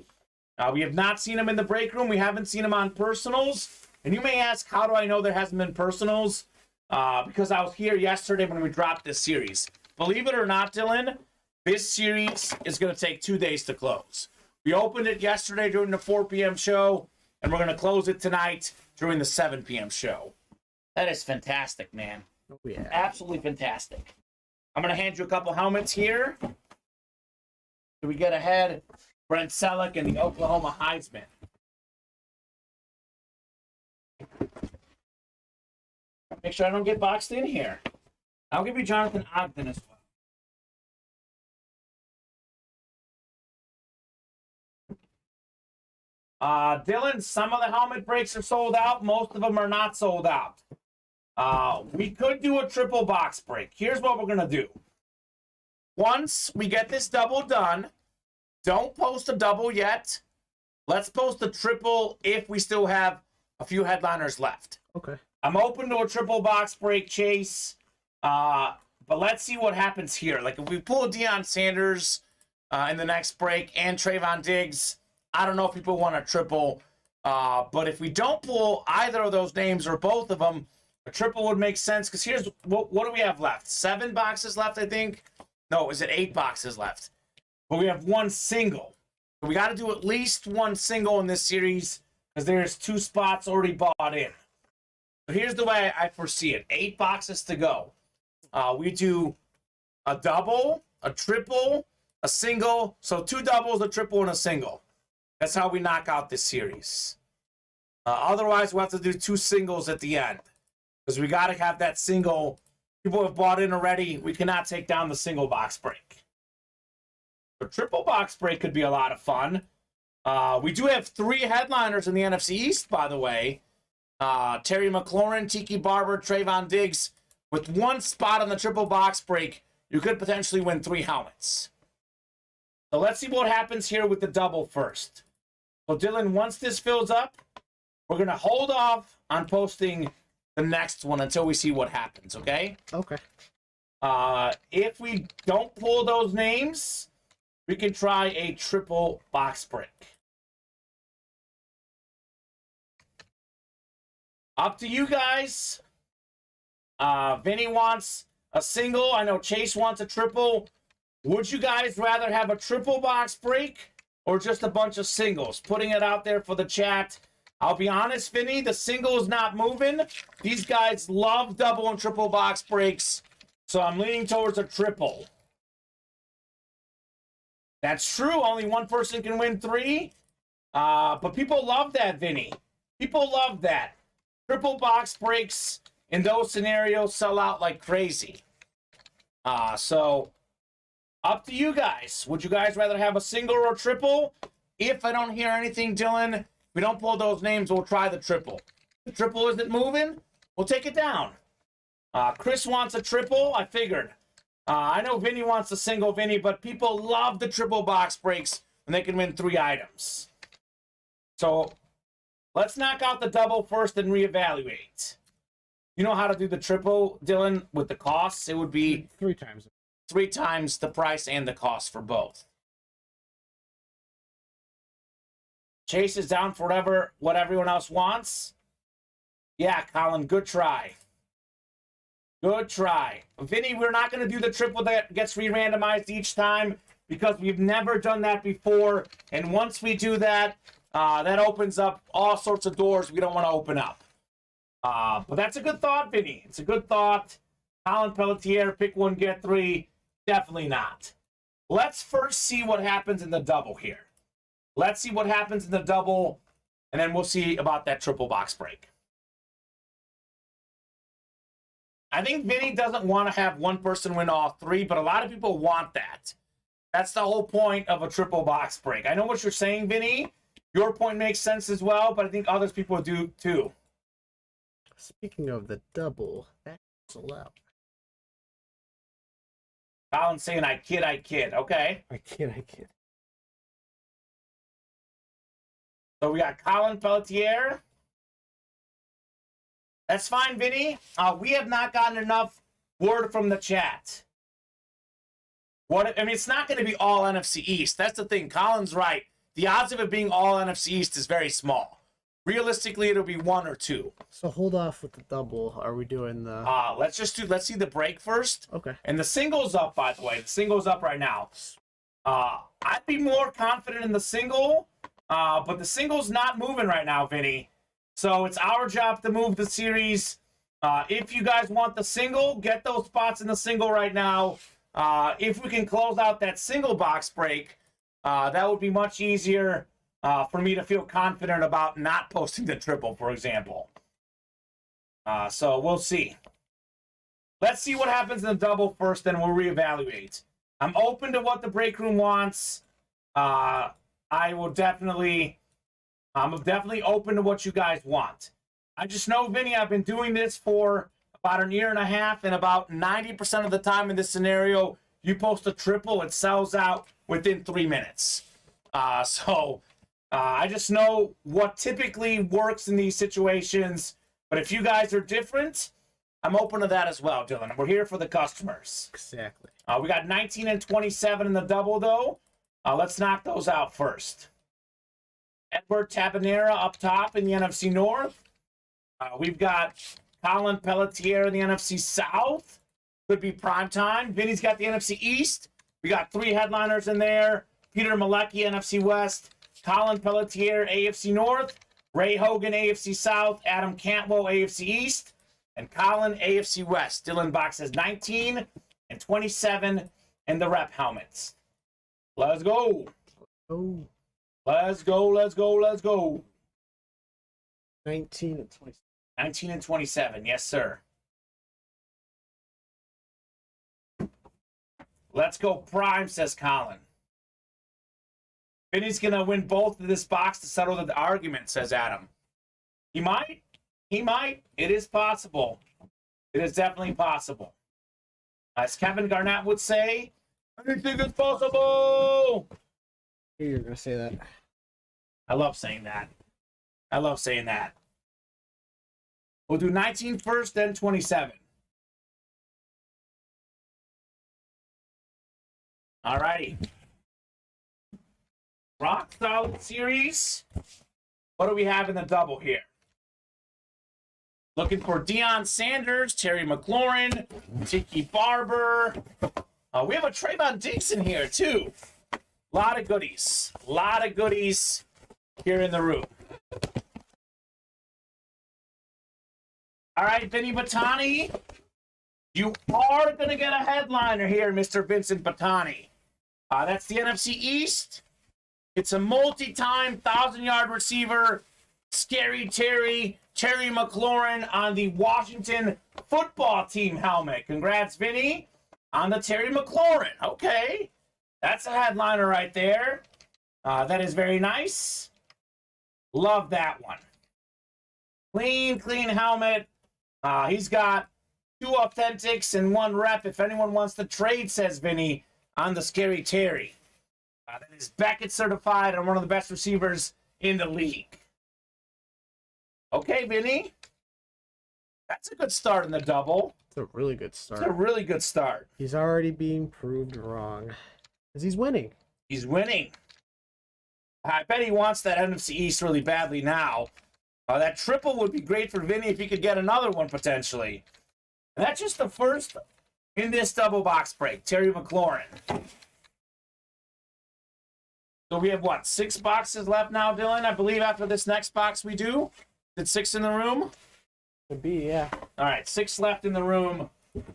We have not seen them in the break room. We haven't seen them on personals. And you may ask, how do I know there hasn't been personals? Because I was here yesterday when we dropped this series. Believe it or not, Dylan, this series is going to take 2 days to close. We opened it yesterday during the 4 p.m. show, and we're going to close it tonight during the 7 p.m. show. That is fantastic, man. Oh, yeah. Absolutely fantastic. I'm going to hand you a couple helmets here. Do we get ahead? Brent Selleck and the Oklahoma Heisman. Make sure I don't get boxed in here. I'll give you Jonathan Ogden as well. Dylan, some of the helmet breaks are sold out. Most of them are not sold out. We could do a triple box break. Here's what we're going to do. Once we get this double done, don't post a double yet. Let's post a triple if we still have a few headliners left. Okay. I'm open to a triple box break, Chase. But let's see what happens here. Like, if we pull Deion Sanders in the next break and Trayvon Diggs, I don't know if people want a triple. But if we don't pull either of those names or both of them, a triple would make sense. Because here's, what do we have left? 7 boxes left, I think. No, is it 8 boxes left? But we have 1 single. So we got to do at least 1 single in this series because there's 2 spots already bought in. So here's the way I foresee it. 8 boxes to go. We do a double, a triple, a single. So 2 doubles, a triple, and a single. That's how we knock out this series. Otherwise, we'll have to do 2 singles at the end. Because we got to have that single. People have bought in already. We cannot take down the single box break. The triple box break could be a lot of fun. We do have 3 headliners in the NFC East, by the way. Terry McLaurin, Tiki Barber, Trayvon Diggs. With 1 spot on the triple box break, you could potentially win 3 helmets. So let's see what happens here with the double first. So Dylan, once this fills up, we're going to hold off on posting the next one until we see what happens, okay? Okay. If we don't pull those names, we can try a triple box break. Up to you guys. Vinny wants a single. I know Chase wants a triple. Would you guys rather have a triple box break or just a bunch of singles? Putting it out there for the chat. I'll be honest, Vinny, the single is not moving. These guys love double and triple box breaks, so I'm leaning towards a triple. That's true. Only 1 person can win 3. But people love that, Vinny. People love that. Triple box breaks in those scenarios sell out like crazy. So up to you guys. Would you guys rather have a single or a triple? If I don't hear anything, Dylan, if we don't pull those names, we'll try the triple. The triple isn't moving, we'll take it down. Chris wants a triple. I figured. I know Vinny wants a single, Vinny, but people love the triple box breaks when they can win 3 items. So let's knock out the double first and reevaluate. You know how to do the triple, Dylan, with the costs? It would be 3 times. 3 times the price and the cost for both. Chase is down for what everyone else wants. Yeah, Colin, good try. Good try. Vinny, we're not going to do the triple that gets re-randomized each time because we've never done that before. And once we do that, that opens up all sorts of doors we don't want to open up. But that's a good thought, Vinny. It's a good thought. Colin Pelletier, pick 1, get 3. Definitely not. Let's first see what happens in the double here. Let's see what happens in the double, and then we'll see about that triple box break. I think Vinny doesn't want to have 1 person win all 3, but a lot of people want that. That's the whole point of a triple box break. I know what you're saying, Vinny. Your point makes sense as well, but I think other people do too. Speaking of the double, that's allowed. Colin's saying, I kid. Okay. I kid. So we got Colin Pelletier. That's fine, Vinny. We have not gotten enough word from the chat. It's not going to be all NFC East. That's the thing. Colin's right. The odds of it being all NFC East is very small. Realistically, it'll be 1 or 2. So hold off with the double. Are we doing the... Let's see the break first. Okay. And the single's up, by the way. The single's up right now. I'd be more confident in the single, but the single's not moving right now, Vinny. So it's our job to move the series. If you guys want the single, get those spots in the single right now. If we can close out that single box break, that would be much easier for me to feel confident about not posting the triple, for example. So we'll see. Let's see what happens in the double first, then we'll reevaluate. I'm open to what the break room wants. I'm definitely open to what you guys want. I just know, Vinny, I've been doing this for about a year and a half, and about 90% of the time in this scenario, you post a triple, it sells out within 3 minutes. I just know what typically works in these situations. But if you guys are different, I'm open to that as well, Dylan. We're here for the customers. Exactly. We got 19 and 27 in the double, though. Let's knock those out first. Edward Tabanera up top in the NFC North. We've got Colin Pelletier in the NFC South. Could be prime time. Vinny's got the NFC East. We got 3 headliners in there. Peter Malecki, NFC West. Colin Pelletier, AFC North. Ray Hogan, AFC South. Adam Cantwell, AFC East. And Colin, AFC West. Dylan Box has 19 and 27 in the rep helmets. Let's go. Oh, Let's go, let's go, let's go. 19 and 27. 19 and 27, yes, sir. Let's go prime, says Colin. Vinny's going to win both of this box to settle the argument, says Adam. He might. He might. It is possible. It is definitely possible. As Kevin Garnett would say, anything is possible. You're going to say that. I love saying that. I love saying that. We'll do 19 first, then 27. All righty. Rock Solid Series. What do we have in the double here? Looking for Deion Sanders, Terry McLaurin, Tiki Barber. We have a Trayvon Diggs in here, too. A lot of goodies. A lot of goodies here in the room. All right, Vinny Batani. You are going to get a headliner here, Mr. Vincent Batani. That's the NFC East. It's a multi-time 1,000-yard receiver, Scary Terry McLaurin on the Washington football team helmet. Congrats, Vinny, on the Terry McLaurin. Okay, that's a headliner right there. That is very nice. Love that one. Clean helmet. He's got 2 authentics and 1 rep. If anyone wants to trade, says Vinny, on the Scary Terry. That is Beckett certified and one of the best receivers in the league. Okay, Vinny. That's a good start in the double. It's a really good start. It's a really good start. He's already being proved wrong. Because he's winning. He's winning. I bet he wants that NFC East really badly now. That triple would be great for Vinny if he could get another one potentially. And that's just the first in this double box break. Terry McLaurin. So we have, what, 6 boxes left now, Dylan? I believe after this next box we do. Is it 6 in the room? Could be, yeah. All right, 6 left in the room.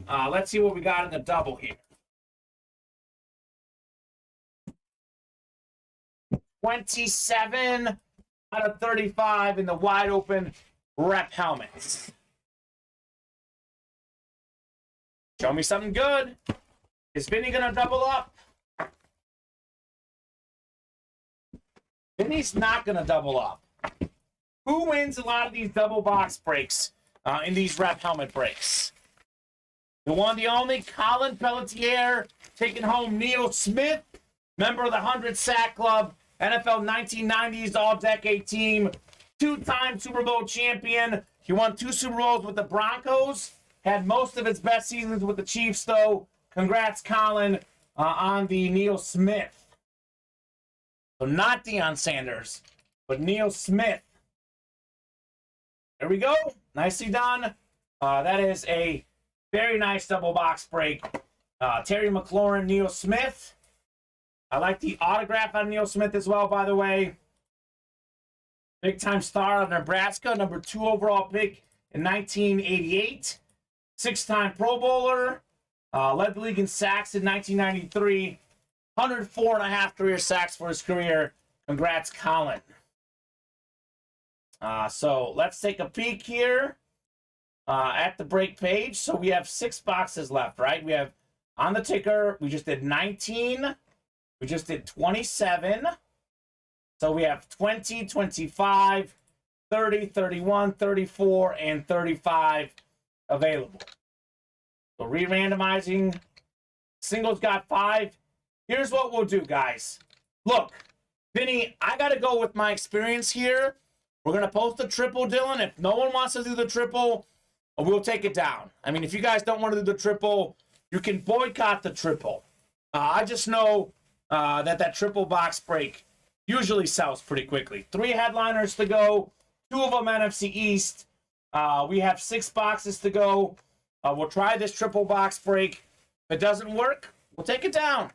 Let's see what we got in the double here. 27 out of 35 in the wide open rep helmets. Show me something good. Is Vinny going to double up? Vinny's not going to double up. Who wins a lot of these double box breaks in these rep helmet breaks? The one, the only, Colin Pelletier taking home Neil Smith, member of the 100 Sack Club, NFL 1990s All-Decade Team, 2-time Super Bowl champion. He won 2 Super Bowls with the Broncos, had most of his best seasons with the Chiefs, though. Congrats, Colin, on the Neil Smith. So not Deion Sanders, but Neil Smith. There we go. Nicely done. That is a very nice double box break. Terry McLaurin, Neil Smith. I like the autograph on Neil Smith as well, by the way. Big-time star of Nebraska, number 2 overall pick in 1988. 6-time Pro Bowler. Led the league in sacks in 1993. 104.5 career sacks for his career. Congrats, Colin. So let's take a peek here. at the break page. So we have 6 boxes left, right? We have on the ticker, we just did 19. We just did 27. So we have 20, 25, 30, 31, 34, and 35 available. So re-randomizing. Singles got 5. Here's what we'll do, guys. Look, Vinny, I got to go with my experience here. We're going to post the triple, Dylan. If no one wants to do the triple, we'll take it down. I mean, if you guys don't want to do the triple, you can boycott the triple. I just know that triple box break usually sells pretty quickly. 3 headliners to go, 2 of them NFC East. We have 6 boxes to go. We'll try this triple box break. If it doesn't work, we'll take it down.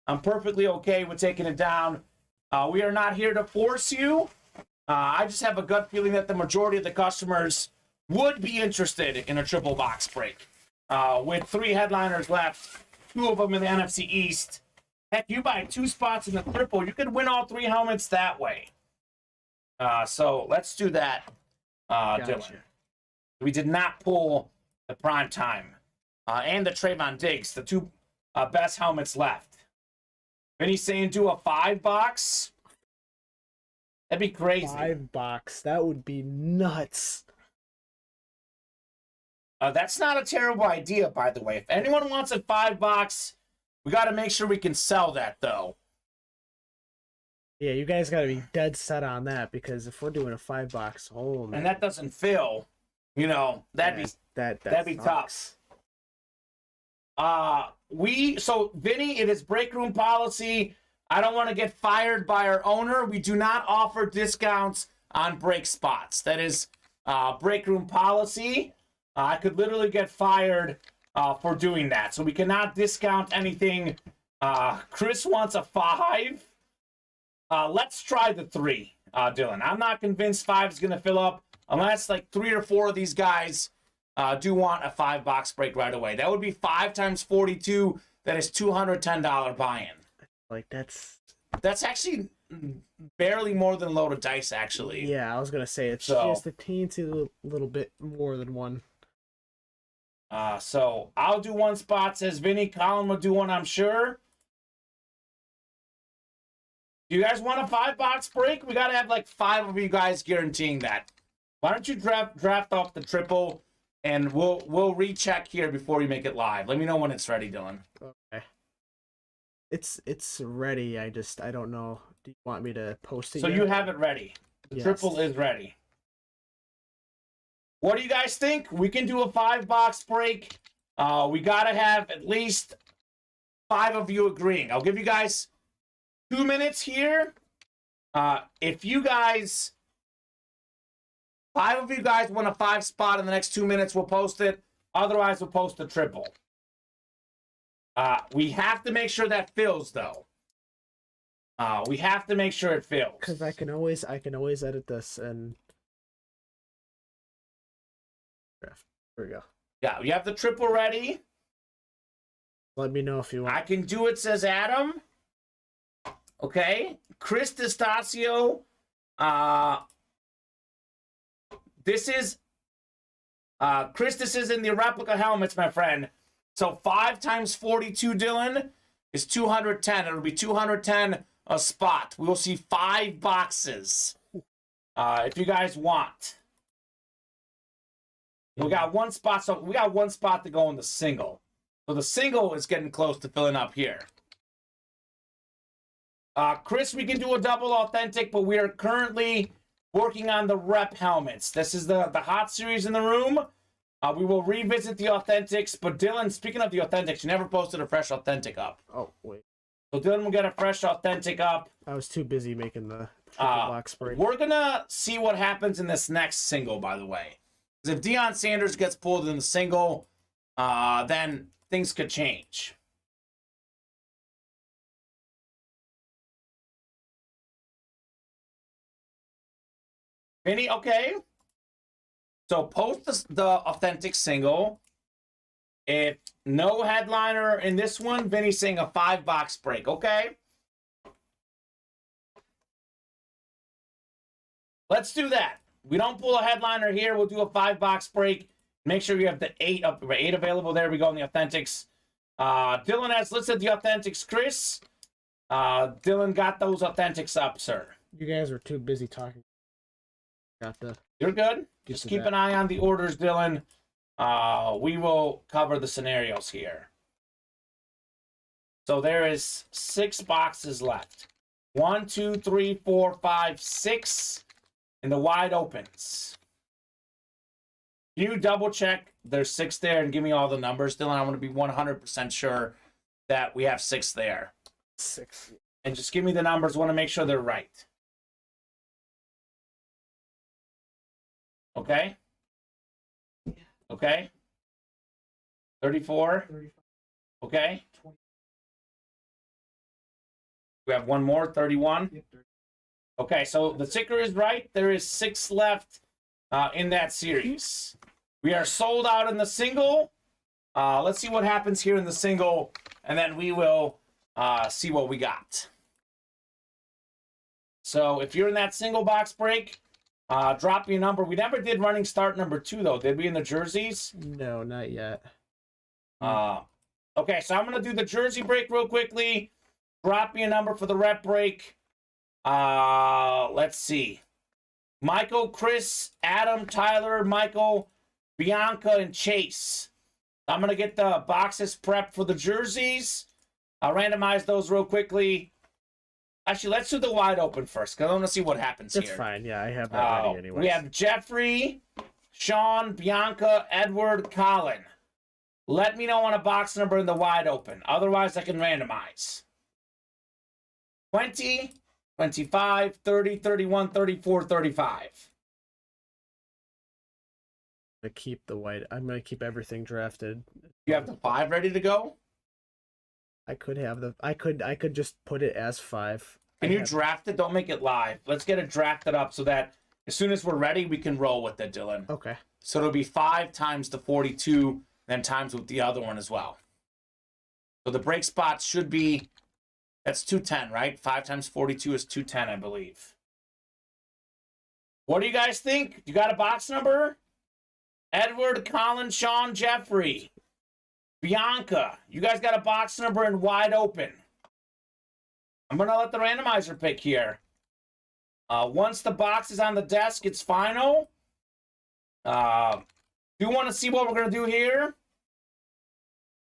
I'm perfectly okay with taking it down. We are not here to force you. I just have a gut feeling that the majority of the customers would be interested in a triple box break. With 3 headliners left, 2 of them in the NFC East. Heck, you buy 2 spots in the triple, you could win all 3 helmets that way. So let's do that, Dylan. We did not pull the prime time and the Trayvon Diggs, the 2 best helmets left. Vinny's saying do a 5 box. That'd be crazy. 5 box. That would be nuts. That's not a terrible idea, by the way. If anyone wants a 5 box, we got to make sure we can sell that, though. Yeah, you guys got to be dead set on that, because if we're doing a 5 box, oh man. And that doesn't fill, you know, that'd be tough. So Vinny, it is break room policy. I don't want to get fired by our owner. We do not offer discounts on break spots. That is break room policy. I could literally get fired for doing that. So we cannot discount anything. Chris wants a 5. Let's try the 3, Dylan. I'm not convinced 5 is going to fill up unless like 3 or 4 of these guys do want a 5 box break right away. That would be 5 times 42. That is $210 buy-in. Like that's actually barely more than a load of dice, actually. Yeah, I was gonna say it's just a teensy little bit more than 1. So I'll do 1 spot, says Vinny. Colin will do 1, I'm sure. Do you guys want a 5 box break? We gotta have like 5 of you guys guaranteeing that. Why don't you draft off the triple, and we'll recheck here before we make it live. Let me know when it's ready, Dylan. Okay. It's ready. I don't know. Do you want me to post it? So yet? you have it ready. The triple is ready. What do you guys think? We can do a 5 box break. We gotta have at least 5 of you agreeing. I'll give you guys 2 minutes here. If you guys, 5 of you guys want a 5 spot in the next 2 minutes, we'll post it. Otherwise, we'll post the triple. We have to make sure that fills, though. We have to make sure it fills. Because I can always edit this and. Here we go. Yeah, you have the triple ready. Let me know if you want. I can do it, says Adam. Okay. Chris D'Estacio. This is in the replica helmets, my friend. So 5 times 42, Dylan, is 210. It'll be 210 a spot. We will see 5 boxes if you guys want. We got 1 spot, so we got 1 spot to go in the single. So the single is getting close to filling up here. Chris, we can do a double authentic, but we are currently working on the rep helmets. This is the hot series in the room. We will revisit the authentics, but Dylan, speaking of the authentics, you never posted a fresh authentic up. Oh, wait. So Dylan will get a fresh authentic up. I was too busy making the triple box break. We're going to see what happens in this next single, by the way. Because if Deion Sanders gets pulled in the single, then things could change. Vinny, okay. So post the authentic single. If no headliner in this one, Vinny's saying a 5 box break, okay? Let's do that. We don't pull a headliner here. We'll do a 5 box break. Make sure you have the 8 available. There we go in the Authentics. Dylan has listed the Authentics. Chris, Dylan got those Authentics up, sir. You guys were too busy talking. You're good. Just keep an eye on the orders, Dylan. We will cover the scenarios here. So there is 6 boxes left. 1, 2, 3, 4, 5, 6 in the wide opens. Can you double check there's 6 there and give me all the numbers, Dylan? I want to be 100% sure that we have 6 there. 6. And just give me the numbers. I want to make sure they're right. Okay? Okay? 34? Okay? We have one more, 31? Okay, so the ticker is right. There is 6 left in that series. We are sold out in the single. Let's see what happens here in the single, and then we will see what we got. So if you're in that single box break, drop me a number. We never did running start number 2, though. Did we in the jerseys? No, not yet. Okay, so I'm going to do the jersey break real quickly. Drop me a number for the rep break. Let's see. Michael, Chris, Adam, Tyler, Michael, Bianca, and Chase. I'm going to get the boxes prepped for the jerseys. I'll randomize those real quickly. Actually, let's do the wide open first, because I want to see what happens here. That's fine. Yeah, I have that ready anyway. We have Jeffrey, Sean, Bianca, Edward, Colin. Let me know on a box number in the wide open. Otherwise, I can randomize. 20, 25, 30, 31, 34, 35. I'm gonna keep everything drafted. You have the 5 ready to go? I could just put it as 5. Can you draft it? Don't make it live. Let's get it drafted up so that as soon as we're ready, we can roll with it, Dylan. Okay. So it'll be 5 times the 42, then times with the other one as well. So the break spot should be, that's 210, right? 5 times 42 is 210, I believe. What do you guys think? You got a box number? Edward, Colin, Sean, Jeffrey, Bianca. You guys got a box number in wide open. I'm going to let the randomizer pick here. Once the box is on the desk, it's final. Do you want to see what we're going to do here?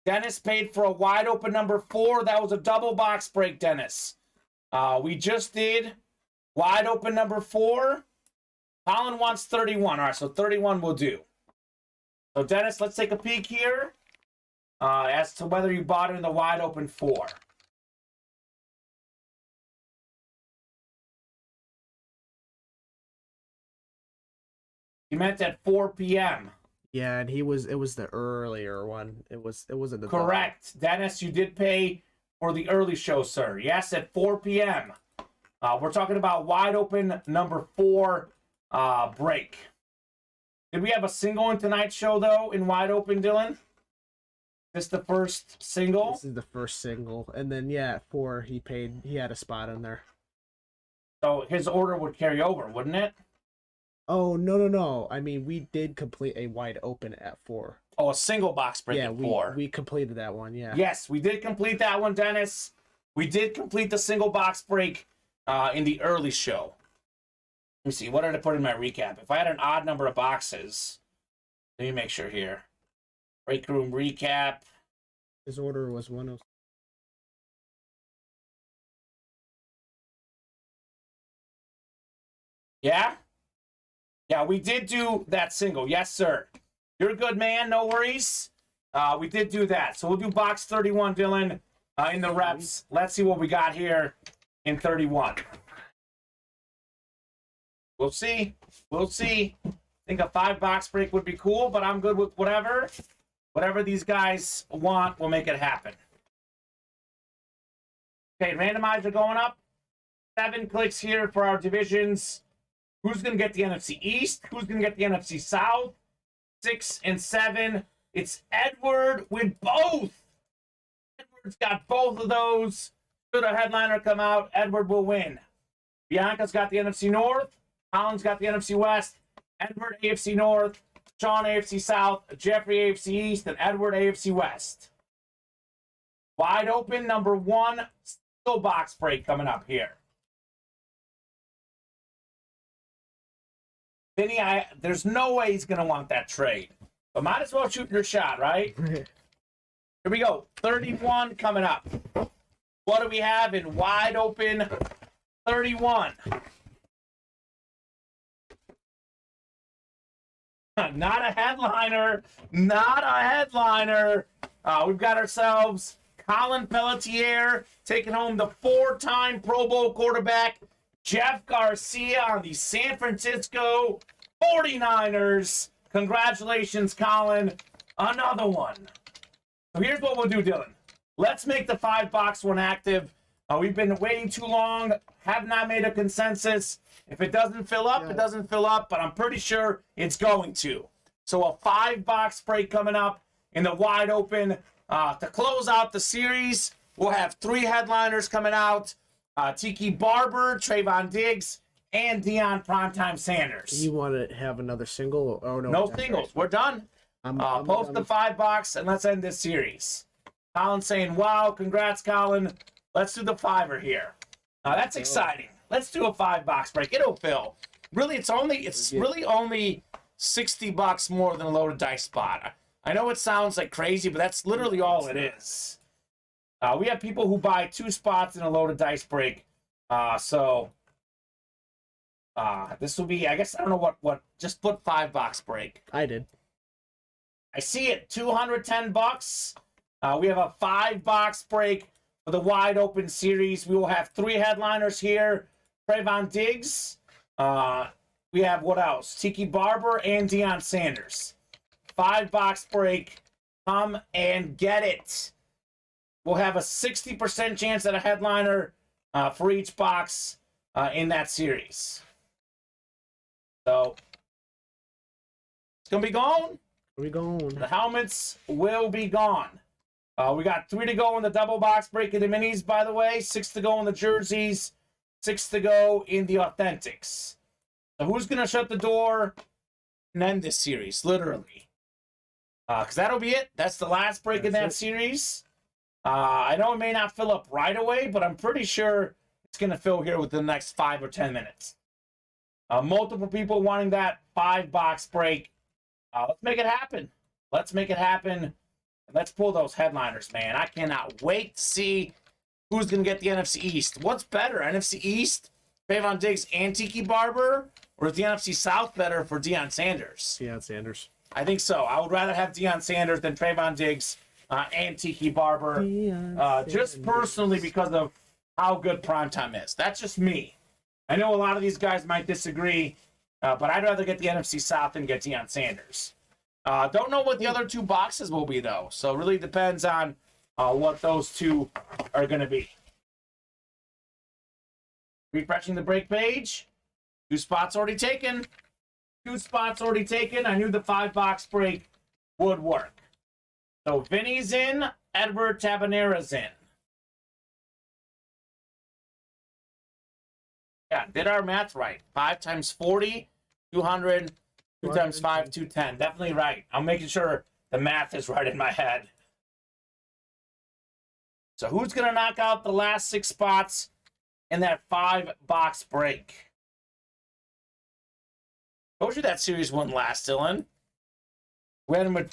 Dennis paid for a wide open number 4. That was a double box break, Dennis. We just did wide open number 4. Colin wants 31. All right, so 31 will do. So, Dennis, let's take a peek here as to whether you bought it in the wide open 4. You meant at 4 p.m. Yeah, and it was the earlier one. It wasn't the Correct. Double. Dennis, you did pay for the early show, sir. Yes, at 4 p.m. We're talking about wide open number 4 break. Did we have a single in tonight's show, though, in wide open, Dylan? This the first single? This is the first single. And then, yeah, at 4, he had a spot in there. So his order would carry over, wouldn't it? Oh, no. I mean, we did complete a wide open at 4. Oh, a single box break at 4. We completed that one, yeah. Yes, we did complete that one, Dennis. We did complete the single box break in the early show. Let me see. What did I put in my recap? If I had an odd number of boxes, let me make sure here. Break room recap. His order was 106. Yeah? Yeah, we did do that single. Yes, sir. You're a good man. No worries. We did do that. So we'll do box 31, Dylan, in the reps. Let's see what we got here in 31. We'll see. We'll see. I think a 5-box break would be cool, but I'm good with whatever. Whatever these guys want, we'll make it happen. Okay, randomizer going up. 7 clicks here for our divisions. Who's going to get the NFC East? Who's going to get the NFC South? 6 and 7. It's Edward with both. Edward's got both of those. Should a headliner come out, Edward will win. Bianca's got the NFC North. Colin's got the NFC West. Edward, AFC North. Sean AFC South, Jeffrey AFC East, and Edward AFC West. Wide open, number 1, single box break coming up here. Vinny, there's no way he's going to want that trade. But might as well shoot your shot, right? Here we go. 31 coming up. What do we have in wide open 31? Not a headliner. Not a headliner. We've got ourselves Colin Pelletier taking home the 4-time Pro Bowl quarterback, Jeff Garcia on the San Francisco 49ers. Congratulations, Colin. Another one. So here's what we'll do, Dylan. Let's make the 5-box one active. We've been waiting too long. Have not made a consensus. If it doesn't fill up, it doesn't fill up, but I'm pretty sure it's going to. So a 5-box break coming up in the wide open. To close out the series, we'll have 3 headliners coming out. Tiki Barber, Trayvon Diggs, and Deion Primetime Sanders. You want to have another single? Oh, no. No singles. We're done. Post the 5-box, and let's end this series. Colin saying, wow, congrats, Colin. Let's do the 5er here. That's exciting. Let's do a 5-box break. It'll fill. Really, it's really only $60 more than a loaded dice spot. I know it sounds like crazy, but that's literally all it is. We have people who buy 2 spots in a loaded dice break. This will be, I guess, I don't know what, just put 5-box break. I did. I see it, $210. We have a 5-box break for the wide open series. We will have 3 headliners here. Trayvon Diggs. We have what else? Tiki Barber and Deion Sanders. 5-box break. Come and get it. We'll have a 60% chance at a headliner for each box in that series. So it's gonna be gone. We're going. The helmets will be gone. We got 3 to go in the double box break of the minis, by the way. 6 to go in the jerseys. 6 to go in the authentics. So who's going to shut the door and end this series, literally? Because that'll be it. That's the last break in that series. I know it may not fill up right away, but I'm pretty sure it's going to fill here within the next 5 or 10 minutes. Multiple people wanting that 5-box break. Let's make it happen. Let's make it happen. Let's pull those headliners, man. I cannot wait to see who's going to get the NFC East. What's better, NFC East, Trayvon Diggs and Tiki Barber, or is the NFC South better for Deion Sanders? Deion Sanders. I think so. I would rather have Deion Sanders than Trayvon Diggs and Tiki Barber. Just personally because of how good primetime is. That's just me. I know a lot of these guys might disagree, but I'd rather get the NFC South than get Deion Sanders. Don't know what the other 2 boxes will be, though. So it really depends on what those 2 are going to be. Refreshing the break page. 2 spots already taken. 2 spots already taken. I knew the 5-box break would work. So Vinny's in. Edward Tabanera's in. Yeah, did our math right. 5 times 40, 200. 2 times 5, 210. Definitely right. I'm making sure the math is right in my head. So who's going to knock out the last 6 spots in that 5-box break? Told you that series wouldn't last, Dylan. We had him with